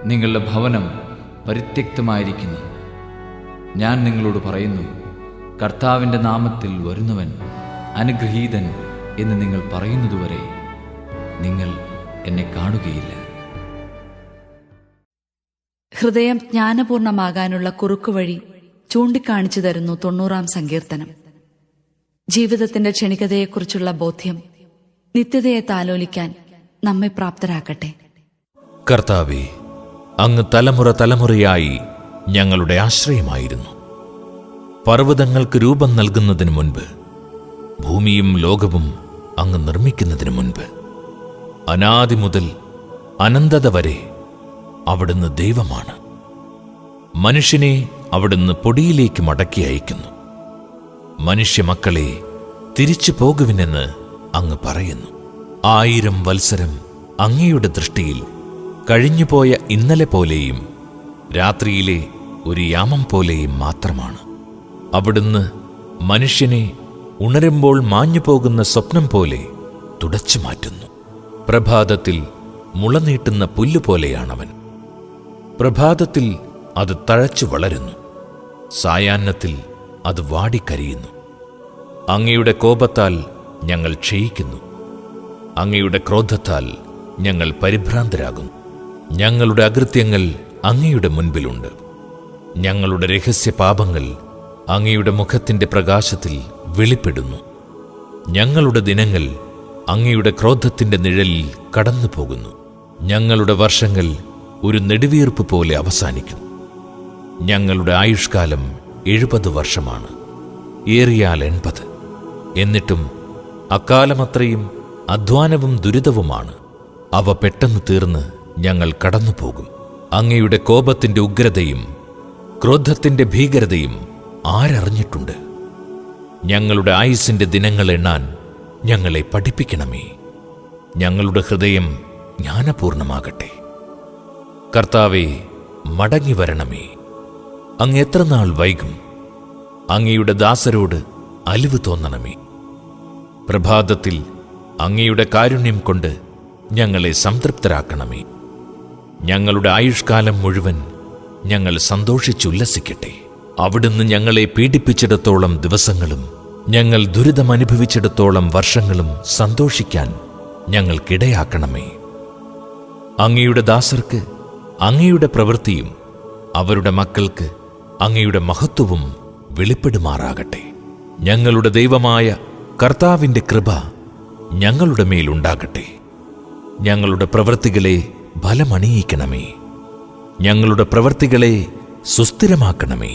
നിങ്ങളുടെ ഭവനം പരിത്യക്തമായിരിക്കുന്നു. ഞാൻ നിങ്ങളോട് പറയുന്നു, കർത്താവിൻ്റെ നാമത്തിൽ വരുന്നവൻ അനുഗ്രഹീതൻ എന്ന് നിങ്ങൾ പറയുന്നതുവരെ നിങ്ങൾ എന്നെ കാണുകയില്ല. ഹൃദയം ജ്ഞാനപൂർണമാകാനുള്ള കുറുക്കുവഴി ചൂണ്ടിക്കാണിച്ചു തരുന്നു 90-ാം സങ്കീർത്തനം. ജീവിതത്തിന്റെ ക്ഷണികതയെക്കുറിച്ചുള്ള ബോധ്യം നിത്യതയെ താലോലിക്കാൻ നമ്മെ പ്രാപ്തരാക്കട്ടെ. കർത്താവേ, അങ്ങ് തലമുറ തലമുറയായി ഞങ്ങളുടെ ആശ്രയമായിരുന്നു. പർവ്വതങ്ങൾക്ക് രൂപം നൽകുന്നതിന് മുൻപ്, ഭൂമിയും ലോകവും അങ്ങ് നിർമ്മിക്കുന്നതിന് മുൻപ്, അനാദി മുതൽ അനന്തത വരെ അവിടുന്ന് ദൈവമാണ്. മനുഷ്യനെ അവിടുന്ന് പൊടിയിലേക്ക് മടക്കി അയക്കുന്നു. മനുഷ്യമക്കളെ തിരിച്ചു പോകുവിനെന്ന് അങ്ങ് പറയുന്നു. 1000 വത്സരം അങ്ങയുടെ ദൃഷ്ടിയിൽ കഴിഞ്ഞുപോയ ഇന്നലെ പോലെയും രാത്രിയിലെ ഒരു യാമം പോലെയും മാത്രമാണ്. അവിടുന്ന് മനുഷ്യനെ ഉണരുമ്പോൾ മാഞ്ഞുപോകുന്ന സ്വപ്നം പോലെ തുടച്ചു മാറ്റുന്നു. പ്രഭാതത്തിൽ മുളനീട്ടുന്ന പുല്ലുപോലെയാണവൻ. പ്രഭാതത്തിൽ അത് തഴച്ചു വളരുന്നു, സായാഹ്നത്തിൽ അത് വാടിക്കരിയുന്നു. അങ്ങയുടെ കോപത്താൽ ഞങ്ങൾ ക്ഷയിക്കുന്നു, അങ്ങയുടെ ക്രോധത്താൽ ഞങ്ങൾ പരിഭ്രാന്തരാകുന്നു. ഞങ്ങളുടെ അകൃത്യങ്ങൾ അങ്ങയുടെ മുൻപിലുണ്ട്, ഞങ്ങളുടെ രഹസ്യ പാപങ്ങൾ അങ്ങയുടെ മുഖത്തിന്റെ പ്രകാശത്തിൽ വെളിപ്പെടുന്നു. ഞങ്ങളുടെ ദിനങ്ങൾ അങ്ങയുടെ ക്രോധത്തിന്റെ നിഴലിൽ കടന്നു പോകുന്നു. ഞങ്ങളുടെ വർഷങ്ങൾ ഒരു നെടുവീർപ്പ് പോലെ അവസാനിക്കും. ഞങ്ങളുടെ ആയുഷ്കാലം 70 വർഷമാണ്, ഏറിയാൽ 80. എന്നിട്ടും അക്കാലമത്രയും അധ്വാനവും ദുരിതവുമാണ്. അവ പെട്ടെന്ന് തീർന്ന് ഞങ്ങൾ കടന്നുപോകും. അങ്ങയുടെ കോപത്തിന്റെ ഉഗ്രതയും ക്രോധത്തിന്റെ ഭീകരതയും ആരറിഞ്ഞിട്ടുണ്ട്? ഞങ്ങളുടെ ആയുസ്സിന്റെ ദിനങ്ങൾ എണ്ണാൻ ഞങ്ങളെ പഠിപ്പിക്കണമേ. ഞങ്ങളുടെ ഹൃദയം ജ്ഞാനപൂർണമാകട്ടെ. കർത്താവേ, മടങ്ങി വരണമേ. അങ്ങ് എത്ര നാൾ വൈകും? അങ്ങയുടെ ദാസരോട് അലിവ് തോന്നണമേ. പ്രഭാതത്തിൽ അങ്ങയുടെ കാരുണ്യം കൊണ്ട് ഞങ്ങളെ സംതൃപ്തരാക്കണമേ. ഞങ്ങളുടെ ആയുഷ്കാലം മുഴുവൻ ഞങ്ങൾ സന്തോഷിച്ചുല്ലസിക്കട്ടെ. അവിടുന്ന് ഞങ്ങളെ പീഡിപ്പിച്ചിടത്തോളം ദിവസങ്ങളും ഞങ്ങൾ ദുരിതമനുഭവിച്ചിടത്തോളം വർഷങ്ങളും സന്തോഷിക്കാൻ ഞങ്ങൾക്കിടയാക്കണമേ. അങ്ങയുടെ ദാസർക്ക് അങ്ങയുടെ പ്രവൃത്തിയും അവരുടെ മക്കൾക്ക് അങ്ങയുടെ മഹത്വവും വെളിപ്പെടുമാറാകട്ടെ. ഞങ്ങളുടെ ദൈവമായ കർത്താവിൻ്റെ കൃപ ഞങ്ങളുടെ മേലുണ്ടാകട്ടെ. ഞങ്ങളുടെ പ്രവൃത്തികളെ ഫലമണിയിക്കണമേ. ഞങ്ങളുടെ പ്രവൃത്തികളെ സുസ്ഥിരമാക്കണമേ.